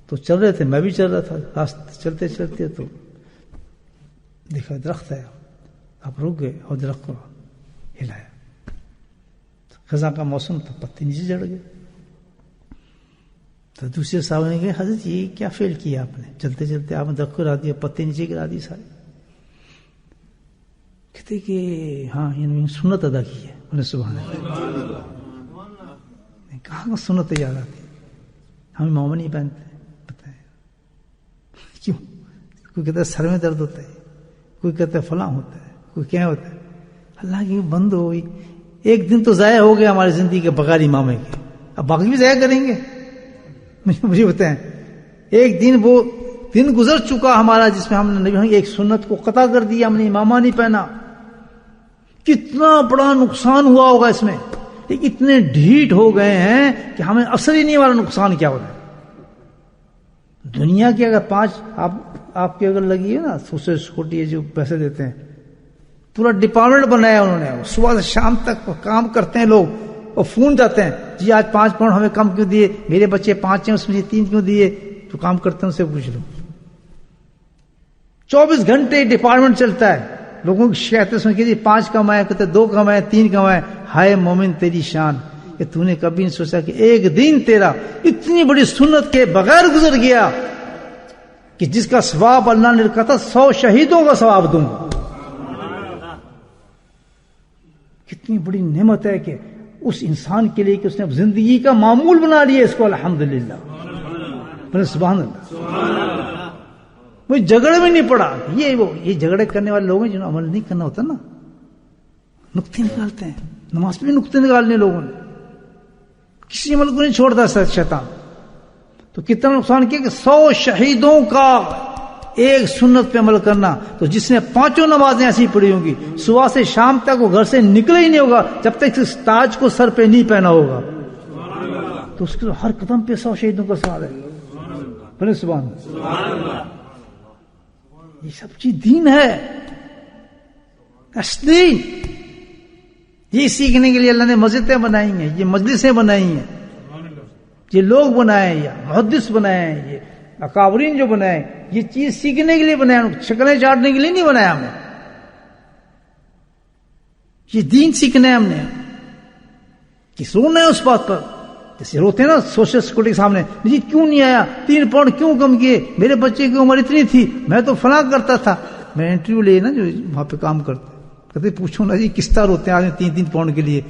تو چل رہے تھے، میں بھی چل رہا تھا، راستے چلتے چلتے تو دیکھا درخت ہے، آپ رک گئے اور درخت کو ہلایا. خزاں کا موسم تھا، پتے نیچے چڑھ گئے. تو دوسرے صاحب نے کہا حضرت یہ کیا فیل کیا آپ نے، چلتے چلتے آپ نے درخت کو گرا دیا، پتے نیچے گرا دیے سارے. کہتے کہ ہاں انہوں نے سنت ادا کی ہے. انہیں سبحان اللہ. کہاں کو سنت یاد آتی، ہم امام نہیں پہنتے، بتائیں کیوں؟ کوئی کہتا ہے سر میں درد ہوتا ہے، کوئی کہتا ہے فلاں ہوتا ہے، کوئی کیا ہوتا ہے. اللہ کی بند ہوئی، ایک دن تو ضائع ہو گیا ہماری زندگی کے بغیر امامے کے، اب باقی بھی ضائع کریں گے؟ مجھے بتائیں، ایک دن وہ دن گزر چکا ہمارا جس میں ہم نے نبی ایک سنت کو قطع کر دیا، ہم نے امامہ نہیں پہنا. کتنا بڑا نقصان ہوا ہوگا اس میں. اتنے ڈھیٹ ہو گئے ہیں کہ ہمیں اثر ہی نہیں ہمارا نقصان کیا ہوتا ہے. دنیا کی اگر 5 آپ کی اگر لگی ہے نا سوشل سیکورٹی جو پیسے دیتے ہیں، پورا ڈپارٹمنٹ بنایا انہوں نے، صبح سے شام تک کام کرتے ہیں لوگ، اور فون جاتے ہیں جی آج 5 پاؤنڈ ہمیں کم کیوں دیے، میرے بچے 5 ہیں اس میں 3 کیوں دیے. جو کام کرتے ہیں ان سے پوچھ لو. 24 گھنٹے ڈپارٹمنٹ چلتا ہے. لوگوں کی شکایتیں سن کے 5 کمائے، کہتے 2 کمائے 3 کمائے. ہائے مومن تیری شان کہ تو نے کبھی نہیں سوچا کہ ایک دن تیرا اتنی بڑی سنت کے بغیر گزر گیا کہ جس کا ثواب اللہ نے لکھا تھا 100 شہیدوں کا ثواب دوں گا. کتنی بڑی نعمت ہے کہ اس انسان کے لیے کہ اس نے زندگی کا معمول بنا لیا اس کو. الحمدللہ سبحان اللہ. وہ جھگڑے میں نہیں پڑا. یہ جھگڑے کرنے والے لوگ ہیں جنہوں عمل نہیں کرنا ہوتا نا، نقطے نکالتے ہیں. نماز پہ بھی نقطے نکالنے لوگوں نے، کسی عمل کو نہیں چھوڑتا شیطان. تو کتنا نقصان کیا کہ 100 شہیدوں کا ایک سنت پہ عمل کرنا. تو جس نے 5 نمازیں ایسی پڑھی ہوں گی، صبح سے شام تک وہ گھر سے نکلے ہی نہیں ہوگا جب تک اس تاج کو سر پہ نہیں پہنا ہوگا. تو اس کے ہر قدم پہ 100 شہیدوں کا سوال ہے. بولے سبحان اللہ. یہ سب چیز دین ہے، دین. یہ سیکھنے کے لیے اللہ نے مسجدیں بنائی ہیں، یہ مجلسیں بنائی ہیں، یہ لوگ بنائے ہیں، یا محدث بنائے ہیں، یہ اکابرین جو بنائے، یہ چیز سیکھنے کے لیے بنایا، شکلیں چاٹنے کے لیے نہیں بنایا ہم نے. یہ دین سیکھنا ہے ہم نے کہ رونا ہے اس بات پر. جیسے روتے ہیں نا سوشل سیکورٹی کے سامنے, جی کیوں نہیں آیا, 3 پاؤنڈ کیوں کم کیے, میرے بچے کی عمر اتنی تھی, میں تو فلاں کرتا تھا. میں انٹرویو لے نا جو وہاں پہ کام کرتے, کہتے پوچھو نا جی کس طرح روتے ہیں آدمی 3 پاؤنڈ کے لیے.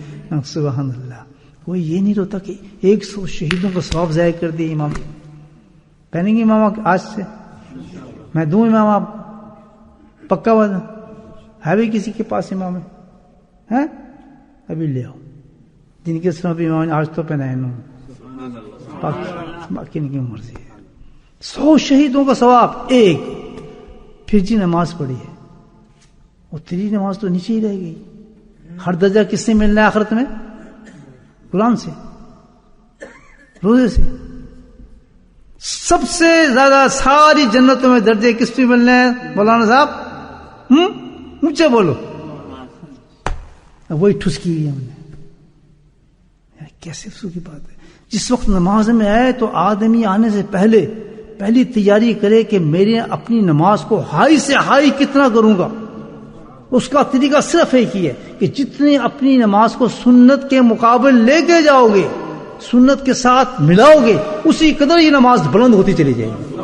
سبحان اللہ. کوئی یہ نہیں روتا کہ 100 شہیدوں کا ثواب ضائع کر دیا امام. پہنیں گے امام آج سے, میں دوں امام آپ پکا وعدہ ہے بھی کسی کے پاس امام ہے ابھی لے آؤ, جن کے ساتھ امام نے آج تو پہنائے نا, باقی ان کی مرضی ہے. 100 شہیدوں کا ثواب ایک. پھر جی نماز پڑھی ہے, وہ تیری نماز تو نیچے ہی رہ گئی. ہر درجہ کس سے ملنا ہے آخرت میں؟ قرآن سے, روزے سے. سب سے زیادہ ساری جنتوں میں درجے کس پہ ملنے ہیں مولانا صاحب؟ اونچے بولو. وہی ٹھسکی ہوئی ہم نے. کیسے افسوس کی بات ہے. جس وقت نماز میں آئے تو آدمی آنے سے پہلی تیاری کرے کہ میرے اپنی نماز کو ہائی سے ہائی کتنا کروں گا. اس کا طریقہ صرف ایک ہی ہے کہ جتنی اپنی نماز کو سنت کے مقابل لے کے جاؤ گے, سنت کے ساتھ ملاؤ گے, اسی قدر ہی نماز بلند ہوتی چلی جائے گی.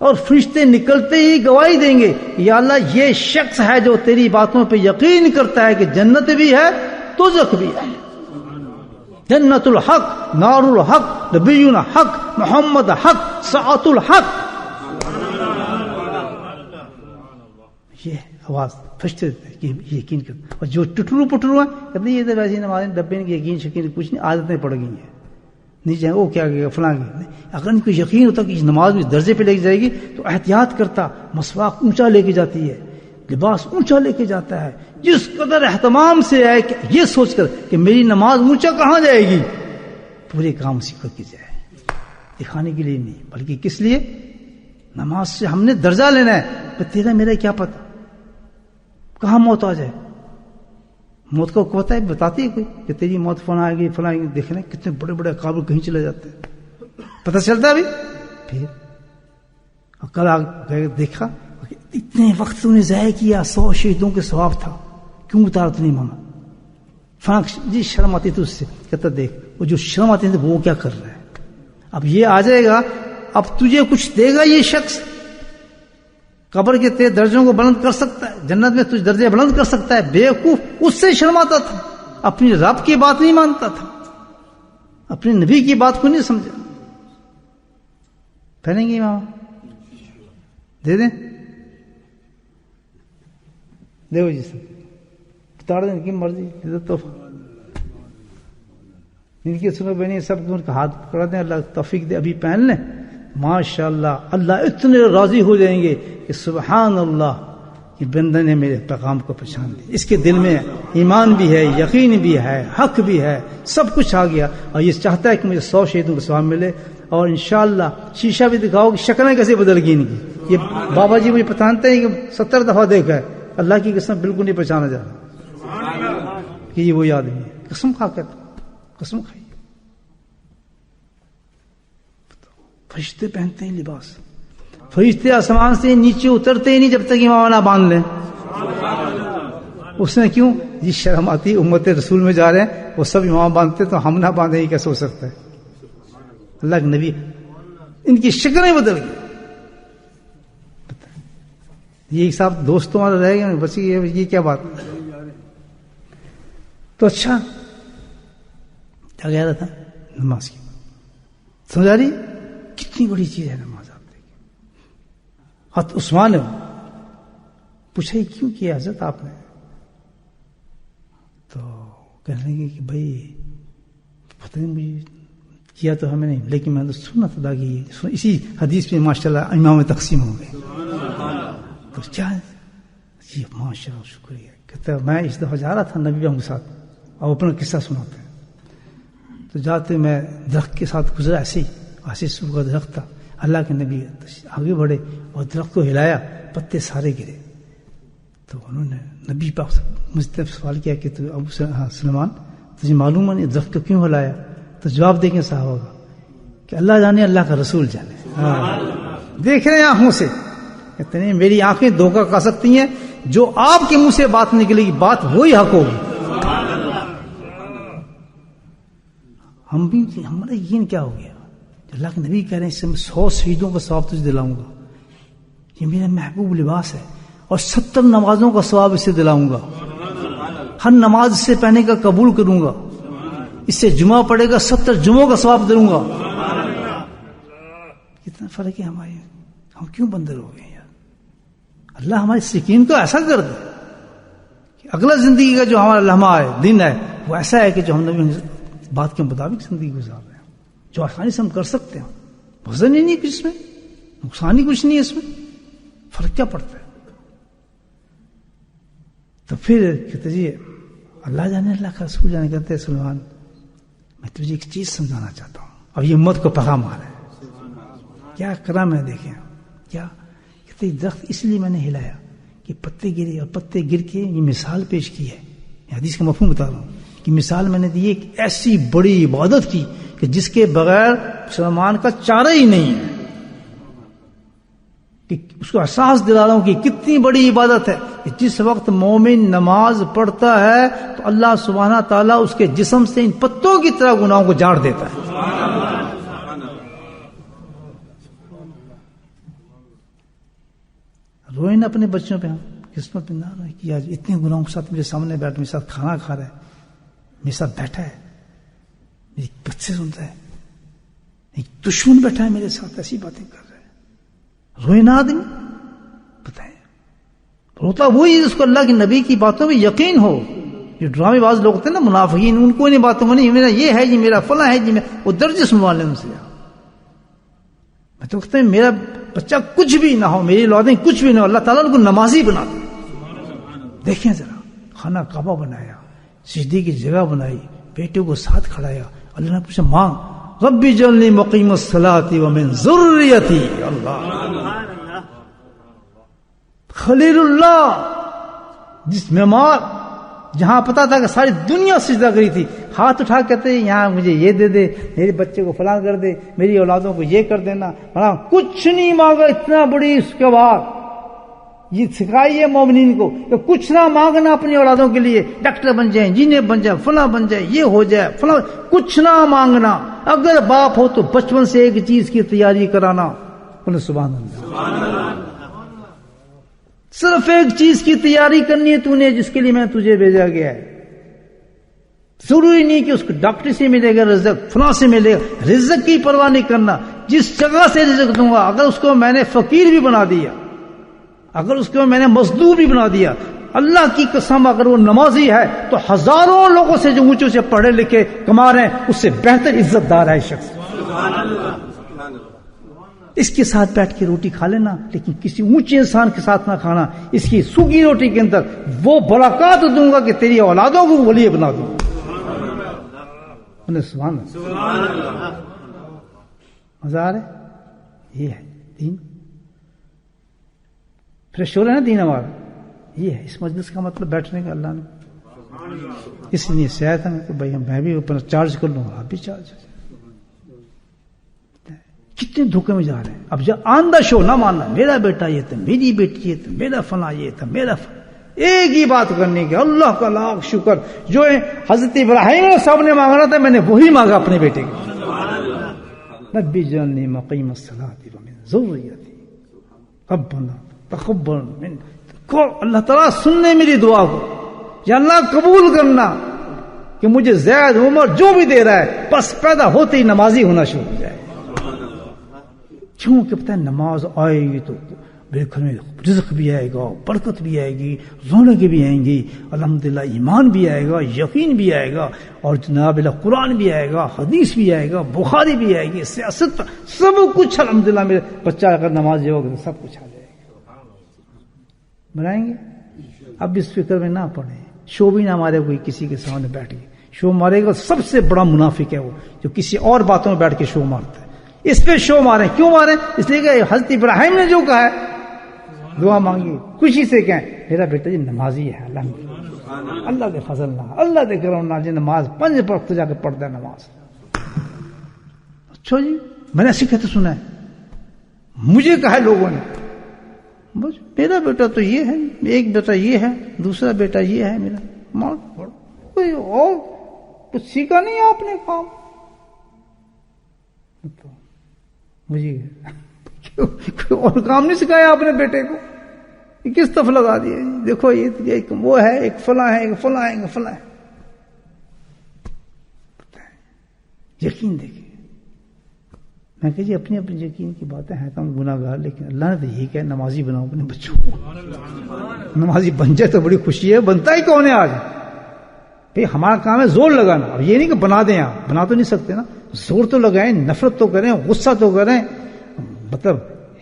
اور فرشتے نکلتے ہی گواہی دیں گے, یا اللہ یہ شخص ہے جو تیری باتوں پہ یقین کرتا ہے کہ جنت بھی ہے دوزخ بھی ہے. جنت الحق, نار الحق, نبینا حق, محمد حق, ساعت الحق. یہ آواز فرشتے یقین کر. اور جو ٹٹرو پٹرو ہیں کہتے یہ تو ویسے نماز ڈبے کے یقین شکین کچھ نہیں, عادتیں پڑ گئی ہیں, نہیں جائیں وہ کیا کہے گا فلاں. اگر ان کو یقین ہوتا کہ نماز میں درجے پہ لے کے جائے گی تو احتیاط کرتا, مسواک اونچا لے کے جاتی ہے, لباس اونچا لے کے جاتا ہے, جس قدر اہتمام سے ہے کہ یہ سوچ کر کہ میری نماز اونچا کہاں جائے گی, پورے کام اسی کو کی جائے, دکھانے کے لیے نہیں بلکہ کس لیے, نماز سے ہم نے درجہ لینا ہے. تیرا میرا کیا پتہ کہاں موت آ جائے. موت کا پتہ ہے, بتاتی ہے کوئی کہ تیری موت فلاں آئے گی فلاں آئے گی. دیکھنا کتنے بڑے بڑے قابل کہیں چلے جاتے ہیں, پتہ چلتا ہے ابھی. پھر کل گئے دیکھا اتنے وقت تو نے ضائع کیا, 100 شہیدوں کے ثواب تھا, کیوں اتارا تو نہیں مانا؟ فلاں جی شرم آتی تھی اس سے. کہتا دیکھ وہ جو شرم آتی تھی وہ کیا کر رہا ہے. اب یہ آ جائے گا, اب تجھے کچھ دے گا یہ شخص, قبر کے تیرے درجوں کو بلند کر سکتا ہے, جنت میں تجھ درجے بلند کر سکتا ہے. بیوقوف, اس سے شرماتا تھا, اپنی رب کی بات نہیں مانتا تھا, اپنے نبی کی بات کو نہیں سمجھا. پہنیں گے ماما, دے دیں, دیو جی سب اتار دیں, کی مرضی تحفہ ان کی سنو بہنی سب کو ان کا ہاتھ پکڑا دیں, اللہ توفیق دے, ابھی پہن لیں. ماشاءاللہ اللہ اتنے راضی ہو جائیں گے کہ سبحان اللہ کہ بندہ نے میرے پیغام کو پہچان دیا, اس کے دل میں ایمان بھی ہے, یقین بھی ہے, حق بھی ہے, سب کچھ آ گیا, اور یہ چاہتا ہے کہ مجھے 100 شہیدوں کا ثواب ملے. اور انشاءاللہ شیشہ بھی دکھاؤ کہ شکلیں کیسے بدل گئی ان کی. یہ بابا جی مجھے پہچانتے ہیں کہ 70 دفعہ دیکھا ہے, اللہ کی قسم بالکل نہیں پہچانا جا رہا کہ یہ وہی آدمی ہے. قسم کھا کر قسم کھائی. فرشتے پہنتے ہیں لباس, فرشتے آسمان سے نیچے اترتے ہی نہیں جب تک امام نہ باندھ لیں. اس نے کیوں جی شرم آتی, امت رسول میں جا رہے ہیں, وہ سب امام باندھتے تو ہم نہ باندھیں, یہ کیسے ہو سکتا ہے. اللہ کے نبی ان کی شکلیں بدل گئی. یہ صاحب دوستوں والا رہ گیا بس, یہ کیا بات. تو اچھا کیا کہہ رہا تھا, نماز کی سمجھا رہی, کتنی بڑی چیز ہے نماز. آپ دیکھیں حضرت عثمان نے پوچھا کیوں کیا حضرت آپ نے, تو کہنے لگے کہ بھائی پتہ نہیں مجھے کیا تو ہمیں نہیں, لیکن میں نے سنت ادا کی. اسی حدیث میں ماشاءاللہ امام تقسیم ہو گئے. تو کیا جی ماشاءاللہ شکریہ. کہتا ہے میں اس دفعہ جا رہا تھا نبی کے ساتھ, اور اپنا قصہ سناتے ہیں. تو جاتے میں درخت کے ساتھ گزرا, ایسے صبح کا درخت تھا. اللہ کے نبی آگے بڑھے اور درخت کو ہلایا, پتے سارے گرے. تو انہوں نے نبی پاک سے مجھ سے سوال کیا کہ تو ابو سلمان تجھے معلوم ہے درخت کو کیوں ہلایا؟ تو جواب دیں گے صحابہ کا کہ اللہ جانے, اللہ کا رسول جانے. دیکھ رہے ہیں آنکھوں سے, کہتے ہیں میری آنکھیں دھوکہ کھا سکتی ہیں, جو آپ کے منہ سے بات نکلے گی بات وہی حق ہوگی. ہم بھی ہمارا یقین کیا ہو گیا؟ اللہ کے نبی کہہ رہے ہیں اس سے میں 100 شہیدوں کا ثواب تجھے دلاؤں گا. یہ میرا محبوب لباس ہے اور 70 نمازوں کا ثواب اسے دلاؤں گا. ہر نماز اس سے پڑھنے کا قبول کروں گا. اس سے جمعہ پڑے گا 70 جمعوں کا ثواب دوں گا. کتنا فرق ہے ہمارے. ہم کیوں بندر ہو گئے یار؟ اللہ ہمارے سکین کو ایسا کر دے کہ اگلا زندگی کا جو ہمارا لمحہ ہے دن ہے وہ ایسا ہے کہ جو ہم نے بات کے مطابق زندگی گزار رہے ہیں، جو آسانی سے ہم کر سکتے ہیں. وزن ہی نہیں کچھ اس میں، نقصان ہی کچھ نہیں ہے اس میں. فرق کیا پڑتا ہے؟ تو پھر کہتے جی اللہ جانے اللہ کا رسول جانے کہتے ہیں سلمان میں تجھے ایک چیز سمجھانا چاہتا ہوں. اب یہ امت کو پیغام آ رہا ہے. کیا کرا میں دیکھیں کیا کہتے درخت اس لیے میں نے ہلایا کہ پتے گرے اور پتے گر کے یہ مثال پیش کی ہے. حدیث کا مفہوم بتا رہا ہوں کہ مثال میں نے دی ایک ایسی بڑی عبادت کی کہ جس کے بغیر مسلمان کا چارہ ہی نہیں ہے. کہ اس کو احساس دلا رہا ہوں کہ کتنی بڑی عبادت ہے کہ جس وقت مومن نماز پڑھتا ہے تو اللہ سبحانہ تعالیٰ اس کے جسم سے ان پتوں کی طرح گناہوں کو جھاڑ دیتا ہے. روئے نا اپنے بچوں پہ. ہم قسمت میں نہ روئے کہ آج اتنے گناہوں کے ساتھ میرے سامنے بیٹھ میرے ساتھ کھانا کھا رہا ہے، میرے ساتھ بیٹھا ہے، میری بچے سنتا ہے، ایک دشمن بیٹھا ہے میرے ساتھ ایسی باتیں کر رہا ہے. روئے نا آدمی. بتائیں روتا وہی جس کو اللہ کے نبی کی باتوں میں یقین ہو. جو ڈرامے باز لوگ ہوتے ہیں نا منافقین، ان کو نہیں باتوں میں نہیں میرا یہ ہے جی میرا فلاں ہے جی، میں وہ درجے سنوا لیں ان سے. میں تو کہتا ہوں میرا بچہ کچھ بھی نہ ہو، میری اولادیں کچھ بھی نہ ہو، اللہ تعالیٰ ان کو نمازی بنا دے. دیکھیں ذرا خانہ کعبہ بنایا، سجدے کی جگہ بنائی، بیٹے کو ساتھ کھڑایا. اللہ نے پوچھا مانگ ربی جعلنی مقیم الصلاۃ ومن ذریتی. اللہ خلیل اللہ جس معمار جہاں پتا تھا کہ ساری دنیا سجدہ کری تھی، ہاتھ اٹھا کہتے ہیں یہاں مجھے یہ دے دے، میرے بچے کو فلاں کر دے، میری اولادوں کو یہ کر دینا فلاں. کچھ نہیں مانگا. اتنا بڑی اس کے بعد یہ سکھائیے مومنین کو کہ کچھ نہ مانگنا اپنی اولادوں کے لیے. ڈاکٹر بن جائیں، انجینئر بن جائیں، فلاں بن جائے، یہ ہو جائے فلاں، کچھ نہ مانگنا. اگر باپ ہو تو بچپن سے ایک چیز کی تیاری کرانا. سبحان اللہ. صرف ایک چیز کی تیاری کرنی ہے تو نے جس کے لیے میں تجھے بھیجا گیا ہے. ضروری نہیں کہ اس کو ڈاکٹر سے ملے گا رزق، فلاں سے ملے گا. رزق کی پرواہ نہیں کرنا. جس جگہ سے رزق دوں گا اگر اس کو میں نے فقیر بھی بنا دیا، اگر اس کو میں نے مزدور بھی بنا دیا، اللہ کی قسم اگر وہ نمازی ہے تو ہزاروں لوگوں سے جو اونچے سے پڑھے لکھے کما رہے ہیں اس سے بہتر عزت دار ہے شخص. اس کے ساتھ بیٹھ کے روٹی کھا لینا لیکن کسی اونچے انسان کے ساتھ نہ کھانا. اس کی سوکھی روٹی کے اندر وہ برکات دوں گا کہ تیری اولادوں کو ولی بنا دوں. سبحان اللہ. مزہ آ رہا ہے. یہ ہے دین. فریش ہو رہا ہے نا دین ہمارا. یہ ہے اس مجلس کا مطلب بیٹھنے کا. اللہ نے اس لیے شاید ہے کہ بھائی میں بھی اوپر چارج کر لوں آپ بھی چارج. کتنے دھوکے میں جا رہے ہیں. اب جب آندہ شو نہ ماننا میرا بیٹا یہ تھا، میری بیٹی یہ تھا، میرا فلاں یہ تھا، میرا ایک ہی بات کرنے کی. اللہ کا لاکھ شکر جو حضرت ابراہیم صاحب نے مانگا تھا میں نے وہی مانگا اپنے بیٹے کے. ربی جعلنی مقیم الصلاۃ ومن ذریتی ربنا تقبل منا. اللہ تعالیٰ سننے میری دعا کو یا اللہ قبول کرنا کہ مجھے زید عمر جو بھی دے رہا ہے بس پیدا ہوتے ہی نمازی ہونا شروع ہو جائے. کیوں کہ پتہ ہے نماز آئے گی تو میرے گھر میں رزق بھی آئے گا، برکت بھی آئے گی، رونقیں بھی آئیں گی، الحمدللہ ایمان بھی آئے گا، یقین بھی آئے گا، اور جناب اللہ قرآن بھی آئے گا، حدیث بھی آئے گا، بخاری بھی آئے گی، سیاست سب کچھ. الحمدللہ میرے بچہ اگر نماز ہوگا تو سب کچھ آ جائے گا. بنائیں گے. اب اس فکر میں نہ پڑیں. شو بھی نہ مارے کوئی کسی کے سامنے بیٹھ کے. شو مارے گا سب سے بڑا منافق ہے وہ جو کسی اور باتوں میں بیٹھ کے شو مارتا ہے. اس پہ شو مارے. کیوں مارے؟ اس لیے کہ حضرت ابراہیم نے جو کہا ہے دعا مانگی خوشی سے کہیں میرا بیٹا جی نمازی ہے. اللہ دے فضل نہ، اللہ دے کرم نہ جی نماز 5 وقت جا کے پڑھتا ہے نماز. اچھا جی میں نے ایسے کہتے سنا ہے. مجھے کہا ہے لوگوں نے بس میرا بیٹا تو یہ ہے، ایک بیٹا یہ ہے، دوسرا بیٹا یہ ہے میرا، ماں کوئی اور کچھ سیکھا نہیں آپ نے کام؟ مجھے کوئی اور کام نہیں سکھایا آپ نے بیٹے کو؟ کس طرف لگا دیا؟ دیکھو یہ ایک وہ ہے، ایک فلاں ہے، ایک فلاں ہے، ایک فلاں ہے۔ یقین دیکھیے، میں کہ جی اپنی اپنی یقین کی باتیں ہیں تو ہم گناہ گار، لیکن اللہ نے تو یہی کہا نمازی بناؤ اپنے بچوں کو۔ نمازی بن جائے تو بڑی خوشی ہے، بنتا ہی کون ہے آج؟ بھئی ہمارا کام ہے زور لگانا، اب یہ نہیں کہ بنا دیں، آپ بنا تو نہیں سکتے نا، زور تو لگائیں، نفرت تو کریں، غصہ تو کریں، مطلب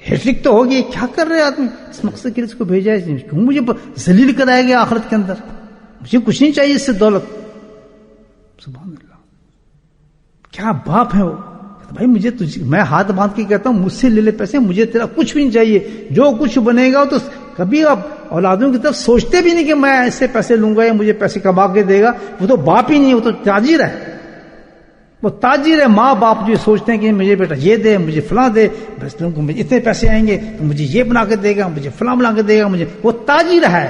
ہیٹرک تو ہوگی، کیا کر رہے آدمی؟ اس مقصد کے لیے اس کو بھیجا ہے، کیوں مجھے ذلیل کرائے گا آخرت کے اندر؟ مجھے کچھ نہیں چاہیے اس سے دولت۔ سبحان اللہ، کیا باپ ہے وہ؟ بھائی مجھے میں ہاتھ باندھ کے کہتا ہوں مجھ سے لے لے پیسے، مجھے تیرا کچھ بھی نہیں چاہیے، جو کچھ بنے گا تو کبھی آپ اولادوں کی طرف سوچتے بھی نہیں کہ میں اس سے پیسے لوں گا یا مجھے پیسے کما کے دے گا، وہ تو باپ ہی نہیں، وہ تو تاجر ہے، وہ تاجر ہے۔ ماں باپ جو سوچتے ہیں کہ مجھے بیٹا یہ دے، مجھے فلاں دے، بس مجھے اتنے پیسے آئیں گے تو مجھے یہ بنا کے دے گا، مجھے فلاں بنا کے دے گا، مجھے، وہ تاجر ہے،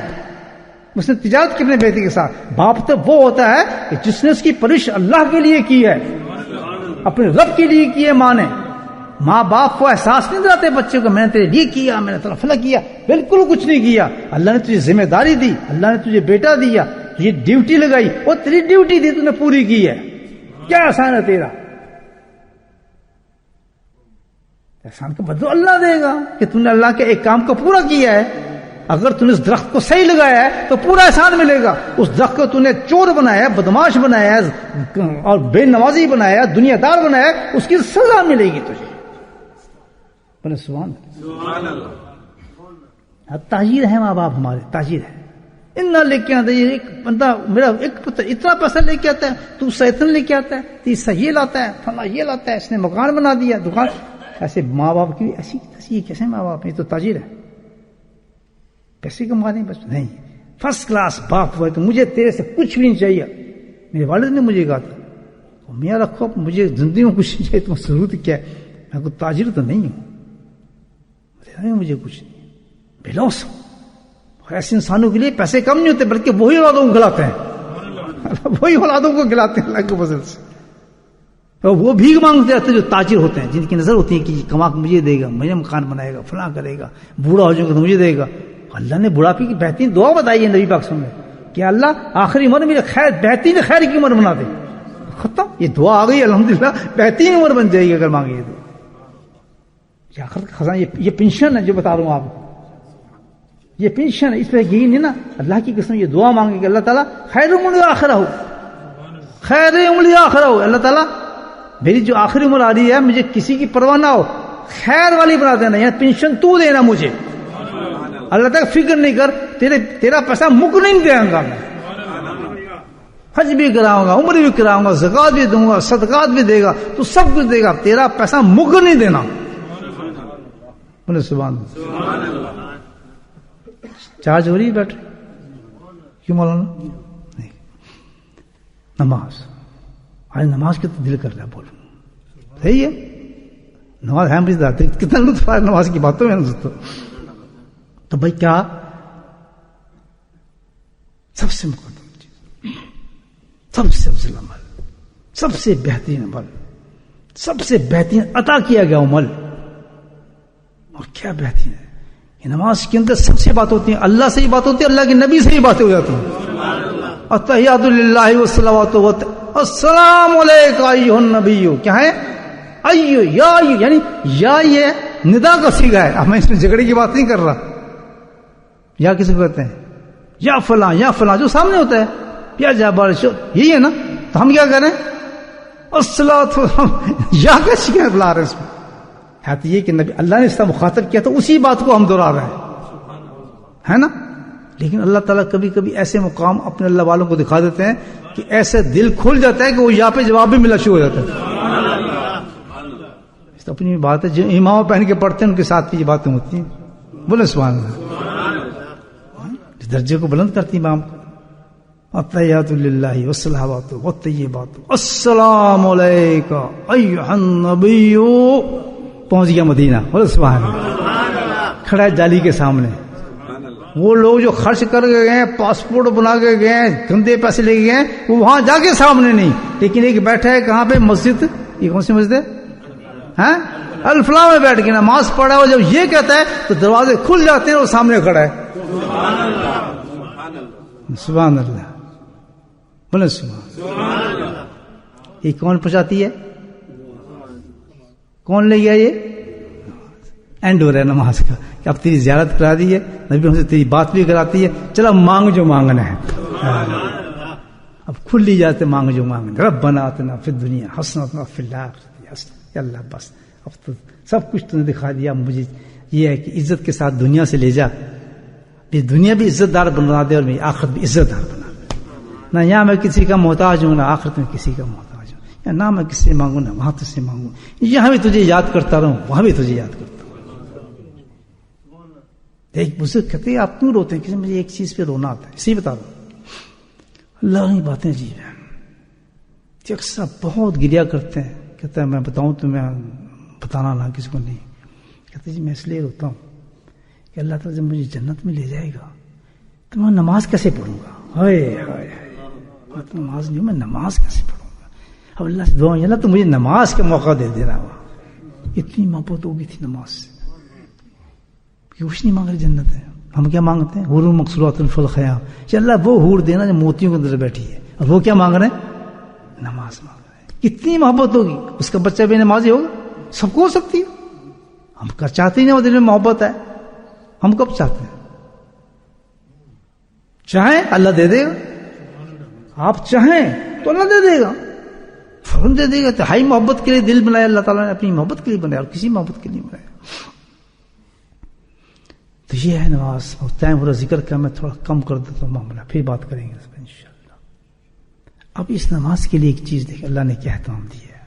اس نے تجارت کی اپنے بیٹے کے ساتھ۔ باپ تو وہ ہوتا ہے کہ جس نے اس کی پرورش اللہ کے لیے کی ہے، اپنے رب کے لیے کی ہے۔ ماں باپ کو احساس نہیں دلاتے بچے کو میں نے تیرے لیے کیا، میں نے تیرا فلاں کیا، بالکل کچھ نہیں کیا۔ اللہ نے تجھے ذمہ داری دی، اللہ نے تجھے بیٹا دیا، تجھے ڈیوٹی لگائی، وہ تیری ڈیوٹی تھی، تو نے پوری کی ہے، کیا احسان ہے تیرا؟ احسان کا بدلہ اللہ دے گا کہ تم نے اللہ کے ایک کام کو پورا کیا ہے۔ اگر تم نے اس درخت کو صحیح لگایا ہے تو پورا احسان ملے گا۔ اس درخت کو تم نے چور بنایا، بدماش بنایا اور بے نمازی بنایا، دنیا دار بنایا، اس کی سزا ملے گی تجھے۔ بولے سبحان اللہ۔ تاجر ہے ماں باپ ہمارے، تاجر ہے۔ اتنا لے کے آتا ہے، ایک بندہ میرا ایک پتر اتنا پیسہ لے کے آتا ہے، دوسرا اتنا لے کے آتا ہے، تیسرا یہ لاتا ہے، فلاں یہ لاتا ہے، اس نے مکان بنا دیا، دکان۔ ایسے ماں باپ کی ایسی تصویر کیسے ماں باپ؟ یہ تو تاجر ہے، پیسے کما دیں بس نہیں۔ فرسٹ کلاس باپ ہوا کہ مجھے تیرے سے کچھ بھی نہیں چاہیے۔ میرے والد نے مجھے کہا تھا میاں رکھو، مجھے زندگی میں کچھ نہیں چاہیے، تمہیں ضرورت کیا ہے؟ میں کوئی تاجر تو نہیں ہوں، مجھے کچھ نہیں، بلوس ہوں۔ ایسے انسانوں کے لیے پیسے کم نہیں ہوتے، بلکہ وہی اولادوں کو کھلاتے ہیں، وہی اولادوں کو کھلاتے ہیں اللہ کے فضل سے۔ وہ بھیک مانگتے رہتے جو تاجر ہوتے ہیں، جن کی نظر ہوتی ہے کہ یہ کما کے مجھے دے گا، مجھے مکان بنائے گا، فلاں کرے گا، بوڑھا ہو جاؤں گا تو مجھے دے گا۔ اللہ نے بڑھاپے کی بہترین دعا بتائی ہے نبی پاک صلی اللہ علیہ وسلم کہ اللہ آخری عمر میں خیر بہترین خیر کی عمر بنا دے۔ ختم، یہ دعا آ گئی، الحمدللہ بہترین عمر بن جائے گی اگر مانگے تو۔ یہ آخر کا خزانہ، یہ پینشن ہے جو بتا رہا ہوں آپ کو، یہ پینشن ہے، اس پہ یقین نہیں نا، اللہ کی قسم یہ دعا مانگے کہ اللہ تعالیٰ خیر عمر آخرہ ہو، خیر عمر آخرہ ہو، اللہ تعالیٰ میری جو آخری عمر آ رہی ہے مجھے کسی کی پرواہ نہ ہو، خیر والی بنا دینا، یعنی پینشن تو دینا مجھے، اللہ تعالیٰ فکر نہیں کر، تیرا پیسہ مک نہیں دے گا، میں حج بھی کراؤں گا، عمر بھی کراؤں گا، زکات بھی دوں گا، صدقات بھی دے گا، تو سب کچھ دے گا، تیرا پیسہ مک نہیں دینا۔ بولے سبحان اللہ۔ چارج ہو رہی ہے بیٹری؟ کیوں مولانا؟ نہیں۔ نماز، آج نماز کے تو دل کر رہا ہے بولوں، صحیح ہے نماز ہے، مجھے کتنا لطف آیا نماز کی باتوں میں تو بھائی کیا سب سے مقدم چیز، سب سے افضل عمل، سب سے بہترین عمل، سب سے بہترین عطا کیا گیا عمل، اور کیا بہترین ہے کہ نماز کے اندر سب سے بات ہوتی ہے، اللہ سے ہی بات ہوتی ہے، اللہ کے نبی سے ہی باتیں ہو جاتی ہیں۔ التحیات للہ والصلوات السلام علیک ایھا النبی، کیا ہے؟ ایو یا ایو، یعنی یا یہ ندا کا صیغہ ہے۔ اب میں اس میں جھگڑے کی بات نہیں کر رہا، یا کسی کو کہتے ہیں یا فلاں، یا فلاں جو سامنے ہوتا ہے، یا جابر، یہی ہے نا، تو ہم کیا کریں؟ الصلاۃ، یا کیسے کیا بلا رہے ہیں اس میں؟ ہے تو یہ کہ نبی اللہ نے اس طرح مخاطب کیا تو اسی بات کو ہم دہرا رہے ہیں، ہے نا۔ لیکن اللہ تعالیٰ کبھی کبھی ایسے مقام اپنے اللہ والوں کو دکھا دیتے ہیں کہ ایسے دل کھل جاتا ہے کہ وہ یا پہ جواب بھی ملنا شروع ہو جاتا ہے۔ اس تو اپنی بات ہے، جو امام پہن کے پڑھتے ہیں ان کے ساتھ بھی یہ باتیں ہوتی ہیں۔ بولے سبحان اللہ، اس درجے کو بلند کرتی امام کو۔ التحیات للہ والصلوات والطیبات السلام علیک ایھا النبی، پہنچ گیا مدینہ۔ بولے سبحان اللہ، کھڑا ہے جالی کے سامنے. وہ لوگ جو خرچ کر کے گئے ہیں, پاسپورٹ بنا کے گئے ہیں, گندے پیسے لے کے گئے ہیں, وہ وہاں جا کے سامنے نہیں, لیکن ایک بیٹھا ہے کہاں پہ, مسجد, یہ کون سی مسجد ہے, الفلاح میں بیٹھ کے نماز پڑھا ہے. وہ جب یہ کہتا ہے تو دروازے کھل جاتے ہیں, وہ سامنے کھڑا ہے. سبحان اللہ, بولے سبحان اللہ. یہ کون پہنچاتی ہے, کون لے گیا, یہ اینڈ ہو رہا ہے نماز کا, کہ اب تیری زیارت کرا دی ہے, نبی ہم سے تیری بات بھی کراتی ہے, چلو مانگ جو مانگنا ہے. اب کھل لی جاتے مانگ جو مانگنا. ربنا آتنا فی الدنیا حسنۃ وفی الآخرۃ حسنۃ. اللہ بس اب تو سب کچھ تو نے دکھا دیا مجھے. یہ ہے کہ عزت کے ساتھ دنیا سے لے جا, یہ دنیا بھی عزت دار بنا دے اور میری آخرت بھی عزت دار بنا دے. نہ یہاں میں کسی کا محتاج ہوں, نہ آخرت میں کسی کا محتاج ہوں. یا نہ میں کس سے مانگوں, نہ وہاں تجھ سے مانگوں. یہاں بھی تجھے یاد کرتا رہوں, وہاں بھی تجھے یاد کرتا ہوں. ایک بزرگ کہتے ہیں آپ کیوں روتے ہیں, کہ مجھے ایک چیز پہ رونا آتا ہے, اسی بتا دو. اللہ کی باتیں عجیب ہیں. اکثر بہت گریا کرتے ہیں, کہتا ہے میں بتاؤں تو میں بتانا نہ کسی کو نہیں. کہتے جی میں اس لیے روتا ہوں کہ اللہ تعالیٰ جب مجھے جنت میں لے جائے گا تو میں نماز کیسے پڑھوں گا. ہائے ہائے, نماز نہیں, میں نماز کیسے پڑھوں گا. اب اللہ سے دعا, اللہ تو مجھے نماز کا موقع دے دینا. ہوا اتنی محبت ہو گئی تھی نماز سے کہ کچھ نہیں مانگ رہے جنت ہے. ہم کیا مانگتے ہیں, حور مقصورات فی الخیام. اللہ وہ حور دینا جو موتیوں کے اندر بیٹھی ہے, اور وہ کیا مانگ رہے ہیں, نماز مانگ رہے ہیں. کتنی محبت ہوگی. اس کا بچہ بے نمازی ہوگا, سب کو ہو سکتی ہے. ہم کا چاہتے ہی نہیں, وہ دل میں محبت ہے. ہم کب چاہتے ہیں, چاہیں اللہ دے دے گا. آپ چاہیں تو اللہ دے دے گا, فوراً دے دے گا. تو ہائی محبت کے لیے دل بنایا اللہ تعالیٰ نے, اپنی محبت کے لیے بنایا, اور کسی محبت کے لیے بنایا. تو یہ ہے نماز. اور ٹائم پورا ذکر کا میں تھوڑا کم کر دیتا ہوں معاملہ, پھر بات کریں گے اس پہ انشاءاللہ. اب اس نماز کے لیے ایک چیز دیکھ, اللہ نے کیا اہتمام دیا ہے.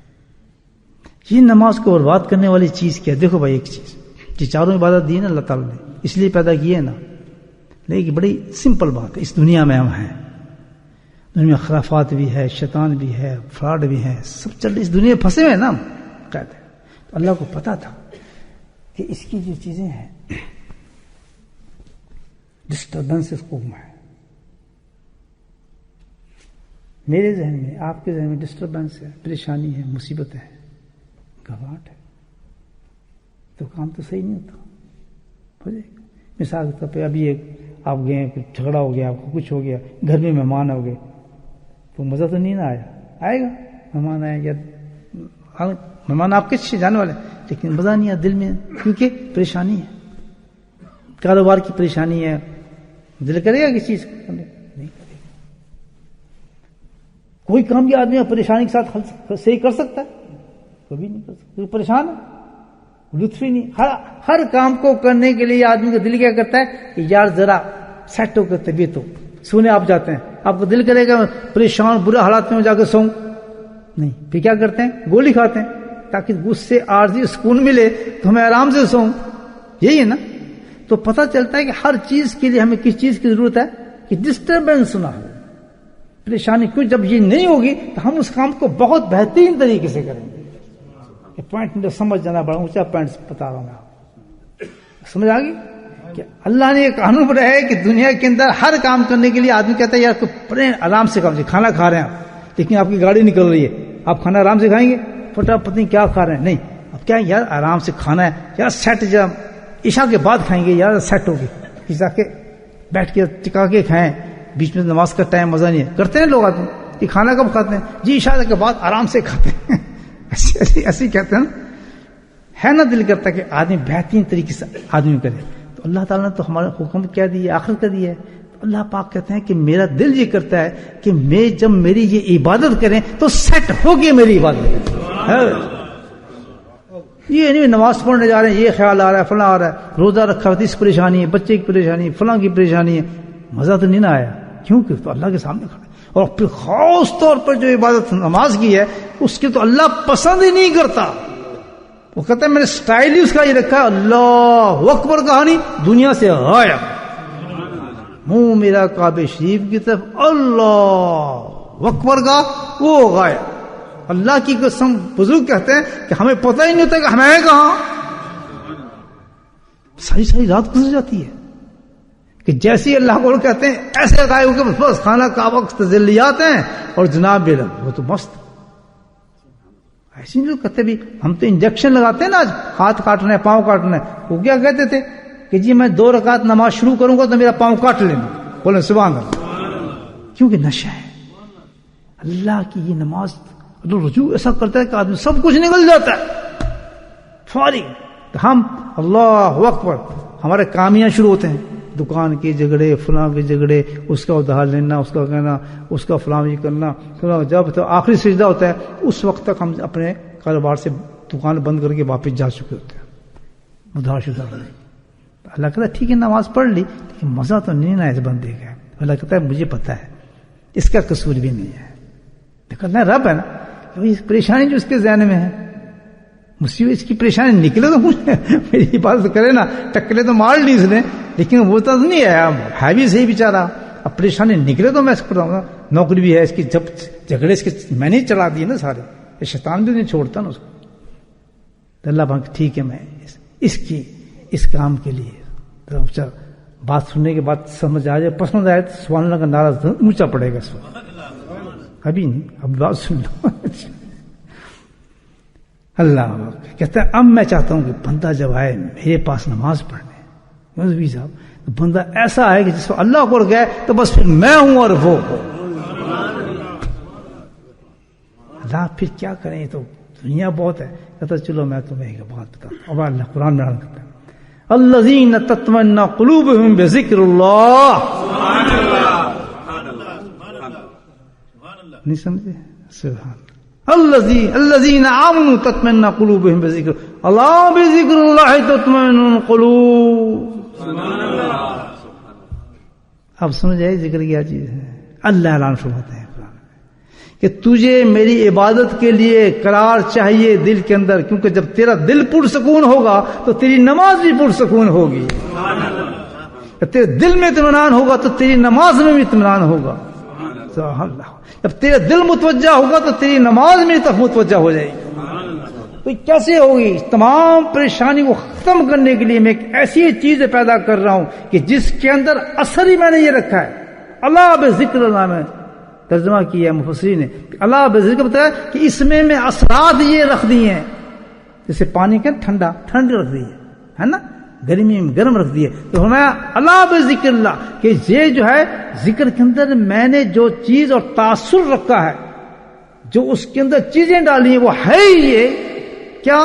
یہ نماز کو برباد کرنے والی چیز کیا ہے. دیکھو بھائی ایک چیز, یہ چاروں عبادت دی ہے نا اللہ تعالیٰ نے, اس لیے پیدا کیے ہے نا. لیکن بڑی سمپل بات ہے, اس دنیا میں ہم ہیں, دنیا میں خرافات بھی ہے, شیطان بھی ہے, فراڈ بھی ہے, سب چل رہے, اس دنیا میں پھنسے ہوئے نا ہم کہتے ہیں. تو اللہ کو پتا تھا کہ اس کی جو چیزیں ہیں ڈسٹربنس کو ہے. میرے ذہن میں, آپ کے ذہن میں ڈسٹربنس ہے, پریشانی ہے, مصیبت ہے, گھبراہٹ ہے, تو کام تو صحیح نہیں ہوتا. ہو جائے گا. مثال کے طور پہ ابھی ایک آپ گئے, جھگڑا ہو گیا, آپ کو کچھ ہو گیا, گھر میں مہمان ہو گئے, تو مزہ تو نہیں نہ آیا. آئے گا مہمان آئے گا, مہمان آپ کے جانے والے, لیکن مزہ نہیں آیا دل میں, کیونکہ پریشانی ہے, کاروبار کی پریشانی ہے. دل کرے گا کسی چیز نہیں کرے گا. کوئی کام بھی آدمی پریشانی کے ساتھ صحیح کر سکتا ہے, کبھی نہیں کر سکتا, پریشان ہے, لطف ہی نہیں. ہر کام کو کرنے کے لیے آدمی کا دل کیا کرتا ہے کہ یار ذرا سیٹ ہو کر طبیعت ہو. سونے آپ جاتے ہیں, آپ کو دل کرے گا پریشان برے حالات میں جا کے سوؤں نہیں, پھر کیا کرتے ہیں, گولی کھاتے ہیں تاکہ غصے عارضی سکون ملے تو ہمیں آرام سے سوؤں. یہی ہے نا. تو پتہ چلتا ہے کہ ہر چیز کے لیے ہمیں کس چیز کی ضرورت ہے, کہ ڈسٹربنس نہ ہو, پریشانی. کیوں جب یہ نہیں ہوگی تو ہم اس کام کو بہت بہترین طریقے سے کریں گے. پوائنٹ سمجھ جانا, بڑا اونچا پوائنٹ بتا رہا ہوں میں, سمجھ آ گئی کہ اللہ نے یہ قانون بنایا ہے کہ دنیا کے اندر ہر کام کرنے کے لیے آدمی کہتا ہے یار پڑے آرام سے کام. کھانا کھا رہے ہیں آپ, لیکن آپ کی گاڑی نکل رہی ہے, آپ کھانا آرام سے کھائیں گے, پتہ نہیں کیا کھا رہے ہیں, نہیں. اب کیا یار آرام سے کھانا ہے یار, سیٹ جب عشاء کے بعد کھائیں گے یار, سیٹ ہوگی, عشاء کے بیٹھ کے ٹکا کے کھائیں, بیچ میں نماز کا ٹائم مزہ نہیں ہے. کرتے ہیں لوگ آدمی, یہ کھانا کب کھاتے ہیں جی, عشاء کے بعد آرام سے کھاتے ہیں. ایسی کہتے ہیں ہے نا. دل کرتا ہے کہ آدمی بہترین طریقے سے آدمی کرے. تو اللہ تعالیٰ نے تو ہمارا حکم کیا دیا, آخرت کا دیا ہے. تو اللہ پاک کہتے ہیں کہ میرا دل یہ کرتا ہے کہ میں جب میری یہ عبادت کریں تو سیٹ ہو گئی میری عبادت. یہ نہیں نماز پڑھنے جا رہے ہیں, یہ خیال آ رہا ہے, فلاں آ رہا ہے, روزہ رکھا ہے, اس پریشانی ہے, بچے کی پریشانی ہے, فلاں کی پریشانی ہے, مزہ تو نہیں نہ آیا. کیوں کہ تو اللہ کے سامنے کھڑا. اور پھر خاص طور پر جو عبادت نماز کی ہے اس کی تو اللہ پسند ہی نہیں کرتا. وہ کہتا ہے میں نے سٹائل ہی اس کا یہ رکھا ہے, اللہ اکبر کہانی دنیا سے غائب, منہ میرا کعبہ شریف کی طرف, اللہ اکبر کا وہ غائب. اللہ کی قسم بزرگ کہتے ہیں کہ ہمیں پتہ ہی نہیں ہوتا کہ ہمیں کہاں. ساری ساری رات گزر جاتی ہے کہ جیسے اللہ کو کہتے ہیں ایسے غائب ہو کے بس خانہ کعبہ کی تجلیات ہیں اور جناب بے لگ وہ تو مست. ایسے لوگ کہتے بھی ہم تو انجیکشن لگاتے ہیں نا، آج ہاتھ کاٹنا ہے، پاؤں کاٹنا ہے. وہ کیا کہتے تھے کہ جی میں 2 رکعت نماز شروع کروں گا تو میرا پاؤں کاٹ لینا. بولے سبحان اللہ. کیونکہ نشہ ہے اللہ کی. یہ نماز رجوع ایسا کرتا ہے کہ آدمی سب کچھ نکل جاتا ہے فارغ. ہم اللہ اکبر ہمارے کامیاں شروع ہوتے ہیں، دکان کے جھگڑے، فلاں کے جھگڑے، اس کا ادھار لینا، اس کا کہنا، اس کا فلاں یہ کرنا. جب تو آخری سجدہ ہوتا ہے اس وقت تک ہم اپنے کاروبار سے دکان بند کر کے واپس جا چکے ہوتے ہیں ادھار شدہ ہونے. اللہ کہتا ہے ٹھیک ہے نماز پڑھ لی لیکن مزہ تو نہیں نا اس بندے کا. اللہ کہتا ہے مجھے پتا ہے اس کا قصور بھی نہیں ہے، لیکن رب ہے نا. پریشانی جو اس کے ذہن میں ہے، مصیبت اس کی پریشانی نکلے تو مجھے میری حفاظت کرے نا. ٹکلے تو مار لی اس نے لیکن وہ تو نہیں ہے بھی صحیح بیچارہ. اب پریشانی نکلے تو میں اس کو بتاؤں گا. نوکری بھی ہے اس کی، جب جھگڑے اس کے میں نے چلا دیے نا سارے، یہ شیطان بھی نہیں چھوڑتا نا اس کو. تو اللہ بھائی ٹھیک ہے میں اس کام کے لیے بات سننے کے بعد سمجھ آ جائے، پسند آئے تو سبحان اللہ کا نعرہ اونچا پڑے گا اس وقت. ابھی نہیں، اب بات سن لو. اللہ کہتا ہے اب میں چاہتا ہوں کہ بندہ جب آئے میرے پاس نماز پڑھنے صاحب، بندہ ایسا ہے کہ جس کو اللہ کو گئے تو بس پھر میں ہوں اور وہ اللہ. پھر کیا کریں، تو دنیا بہت ہے. کہتا چلو میں تمہیں ایک بات بتاتا ہوں. اب اللہ قرآن میں کہتا ہے الذین تطمئن قلوبہم بذکر اللہ. نہیں سمجھے؟ سبحان الذین آمنوا تطمئن قلوبہم بذکر اللہ، بذکر اللہ تطمئن القلوب. اب سمجھ آئے ذکر کیا چیز ہے. اللہ اعلان فرماتے ہیں کہ تجھے میری عبادت کے لیے قرار چاہیے دل کے اندر، کیونکہ جب تیرا دل پرسکون ہوگا تو تیری نماز بھی پرسکون ہوگی. تیرے دل میں اطمینان ہوگا تو تیری نماز میں بھی اطمینان ہوگا. جب تیرا دل متوجہ ہوگا تو تیری نماز میں طرف متوجہ ہو جائے گی. تو کیسے ہوگی؟ تمام پریشانی کو ختم کرنے کے لیے میں ایک ایسی چیز پیدا کر رہا ہوں کہ جس کے اندر اثر ہی میں نے یہ رکھا ہے. اللہ بذکر اللہ میں ترجمہ کیا مفسرین نے. اللہ بذکر بتایا کہ اس میں اثرات یہ رکھ دیے ہیں، جیسے پانی کا ٹھنڈا ٹھنڈ رکھ دی ہے نا، گرمی میں گرم رکھ دیے. تو ہمیں اللہ بذکر اللہ کہ یہ جو ہے ذکر کے اندر میں نے جو چیز اور تاثر رکھا ہے، جو اس کے اندر چیزیں ڈالی ہیں وہ ہے یہ کیا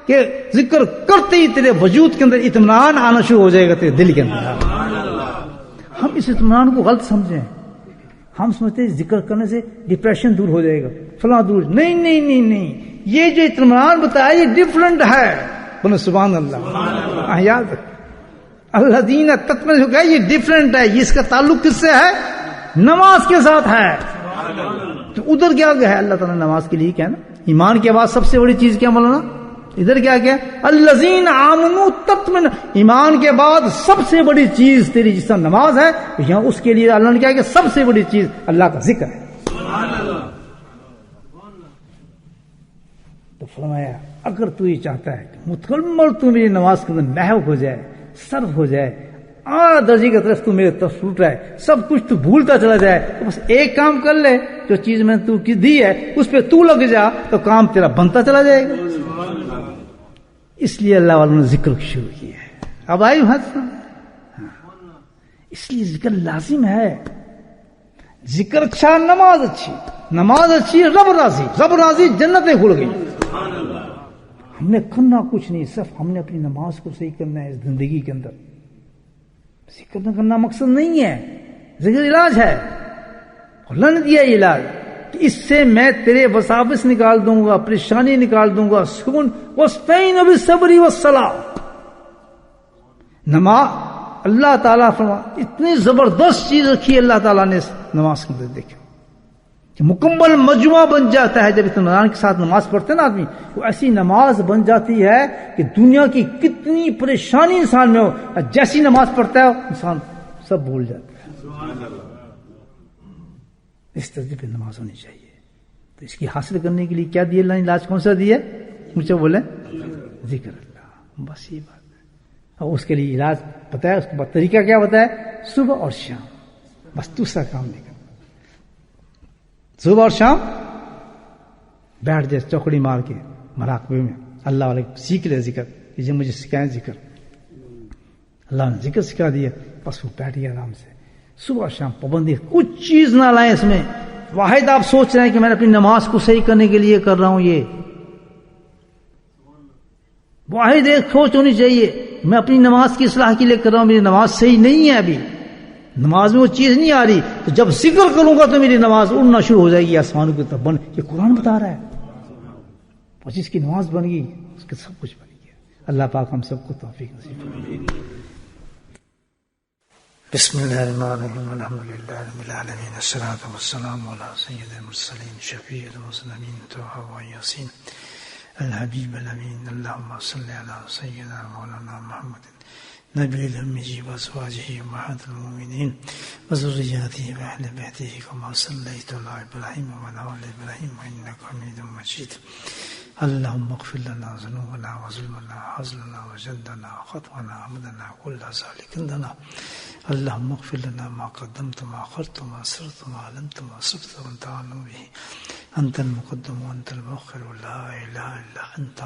کہ ذکر کرتے ہی تیرے وجود کے اندر اطمینان آنا شروع ہو جائے گا تیرے دل کے اندر. ہم اس اطمینان کو غلط سمجھیں. ہم سمجھتے ہیں ذکر کرنے سے ڈپریشن دور ہو جائے گا، فلاں دور. نہیں نہیں نہیں نہیں، یہ جو اطمینان بتایا یہ ڈفرنٹ ہے. بولو سبحان اللہ. یاد الذین تطمئن کہا یہ ڈفرنٹ ہے. اس کا تعلق کس سے ہے؟ نماز کے ساتھ ہے. تو ادھر کیا ہے اللہ تعالیٰ نماز کے لیے کیا نا، ایمان کے بعد سب سے بڑی چیز کیا مولانا؟ ادھر کیا کیا الذین آمنوا تطمئن، ایمان کے بعد سب سے بڑی چیز تیری جس طرح نماز ہے، یہاں اس کے لیے اللہ نے کیا کہ سب سے بڑی چیز اللہ کا ذکر ہے. تو فرمایا اگر تو یہ چاہتا ہے کہ مکمل تو میری نماز کے اندر محو ہو جائے، صرف ہو جائے، اعلیٰ درجے کی طرف تو میرے طرف لوٹ رہا ہے، سب کچھ تو بھولتا چلا جائے، تو بس ایک کام کر لے، جو چیز میں نے تو دی ہے اس پہ تو لگ جا تو کام تیرا بنتا چلا جائے گا. اس لیے اللہ والوں نے ذکر شروع کیا ہے. اب آئی بات، اس لیے ذکر لازم ہے. ذکر اچھا، نماز اچھی، نماز اچھی، رب راضی، رب راضی، جنتیں کھل گئی. ہم نے کرنا کچھ نہیں، صرف ہم نے اپنی نماز کو صحیح کرنا ہے اس زندگی کے اندر. ذکر نہ کرنا مقصد نہیں ہے، ذکر علاج ہے. اللہ نے دیا یہ علاج کہ اس سے میں تیرے وساوس نکال دوں گا، پریشانی نکال دوں گا. سکون واستعینوا بالصبر والصلاۃ. نماز اللہ تعالیٰ فرما اتنی زبردست چیز رکھی اللہ تعالیٰ نے اس نماز کے اندر. دیکھیں کہ مکمل مجموعہ بن جاتا ہے جب اطمینان کے ساتھ نماز پڑھتے ہیں نا آدمی، وہ ایسی نماز بن جاتی ہے کہ دنیا کی کتنی پریشانی انسان میں ہو، جیسی نماز پڑھتا ہے انسان سب بھول جاتا ہے. اس طرح پہ نماز ہونی چاہیے. تو اس کی حاصل کرنے کے لیے کیا دیا اللہ نے علاج؟ کون سا دیا؟ مجھے بولے ذکر اللہ. بس یہ بات ہے. اور اس کے لیے علاج بتایا، اس کے بعد طریقہ کیا بتایا؟ صبح اور شام، بس دوسرا کام نہیں کرنا. صبح اور شام بیٹھ جائے چوکڑی مار کے مراقبے میں، اللہ والے سیکھ لے ذکر، یہ مجھے سکھائیں ذکر، اللہ نے ذکر سکھا دیا، بس وہ بیٹھ گیا آرام سے. صبح شام پابندی، کچھ چیز نہ لائیں اس میں. واحد آپ سوچ رہے ہیں کہ میں نے اپنی نماز کو صحیح کرنے کے لیے کر رہا ہوں، یہ واحد ایک سوچ ہونی چاہیے، میں اپنی نماز کی اصلاح کے لیے کر رہا ہوں، میری نماز صحیح نہیں ہے، ابھی نماز میں وہ چیز نہیں آ رہی، تو جب ذکر کروں گا تو میری نماز اڑنا شروع ہو جائے گی آسمانوں کی طرف. بن یہ قرآن بتا رہا ہے، اور جس کی نماز بن گئی اس کے سب کچھ بن گیا. اللہ پاک ہم سب کو توفیق نصیب فرمائے. بسم اللہ الرحمن الرحیم، الحمد للہ رب العالمین، الصلاۃ والسلام علی سید المرسلین شفیع المذنبین طه و یاسین الحبیب الامین. اللهم صل علی سیدنا مولانا محمد نبی الأمی وازواجہ امہات المؤمنین وذریاتہ واہل بیتہ کما صلیت علی ابراہیم وعلی آل ابراہیم انک حمید مجید. اللهم اغفر لنا ذنوبنا وظلمنا وحزننا وجدنا وخطأنا وعمدنا كل ذلك عندنا. اللهم اغفر لنا ما قدمت ما أخرت ما أسررت ما أعلنت ما أسرفت وأنت أعلم به. أنت المقدم وأنت المؤخر ولا إله إلا أنت.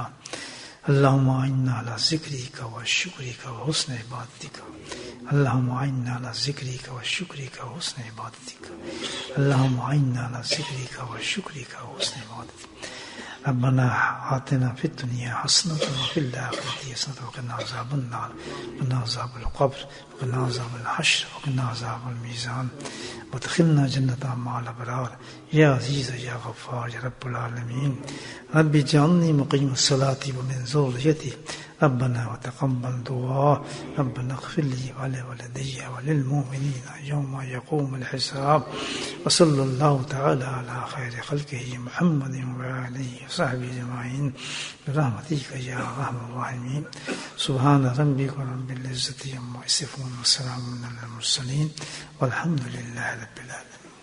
اللهم أعنا على ذكرك وشكرك وحسن عبادتك. اللهم أعنا على ذكرك وشكرك وحسن عبادتك. اللهم أعنا على ذكرك وشكرك وحسن عبادتك. ربنا آتنا في الدنيا حسنة وفي الآخرة حسنة وقنا عذاب النار وقنا عذاب القبر وقنا عذاب الحشر وقنا عذاب الميزان وادخلنا جنة مع الأبرار يا عزيز يا غفار يا رب العالمين. رب اجعلني مقيم الصلاة ومن ذريتي ربنا وتقبل دعاء. ربنا اغفر لي ولوالدي وللمؤمنين يوم يقوم الحساب. وصلى الله تعالى على خير خلقه محمد وآله وصحبه أجمعين برحمتك يا أرحم الراحمين. سبحان ربك رب العزة عما يصفون وسلام على المرسلين والحمد لله رب العالمين.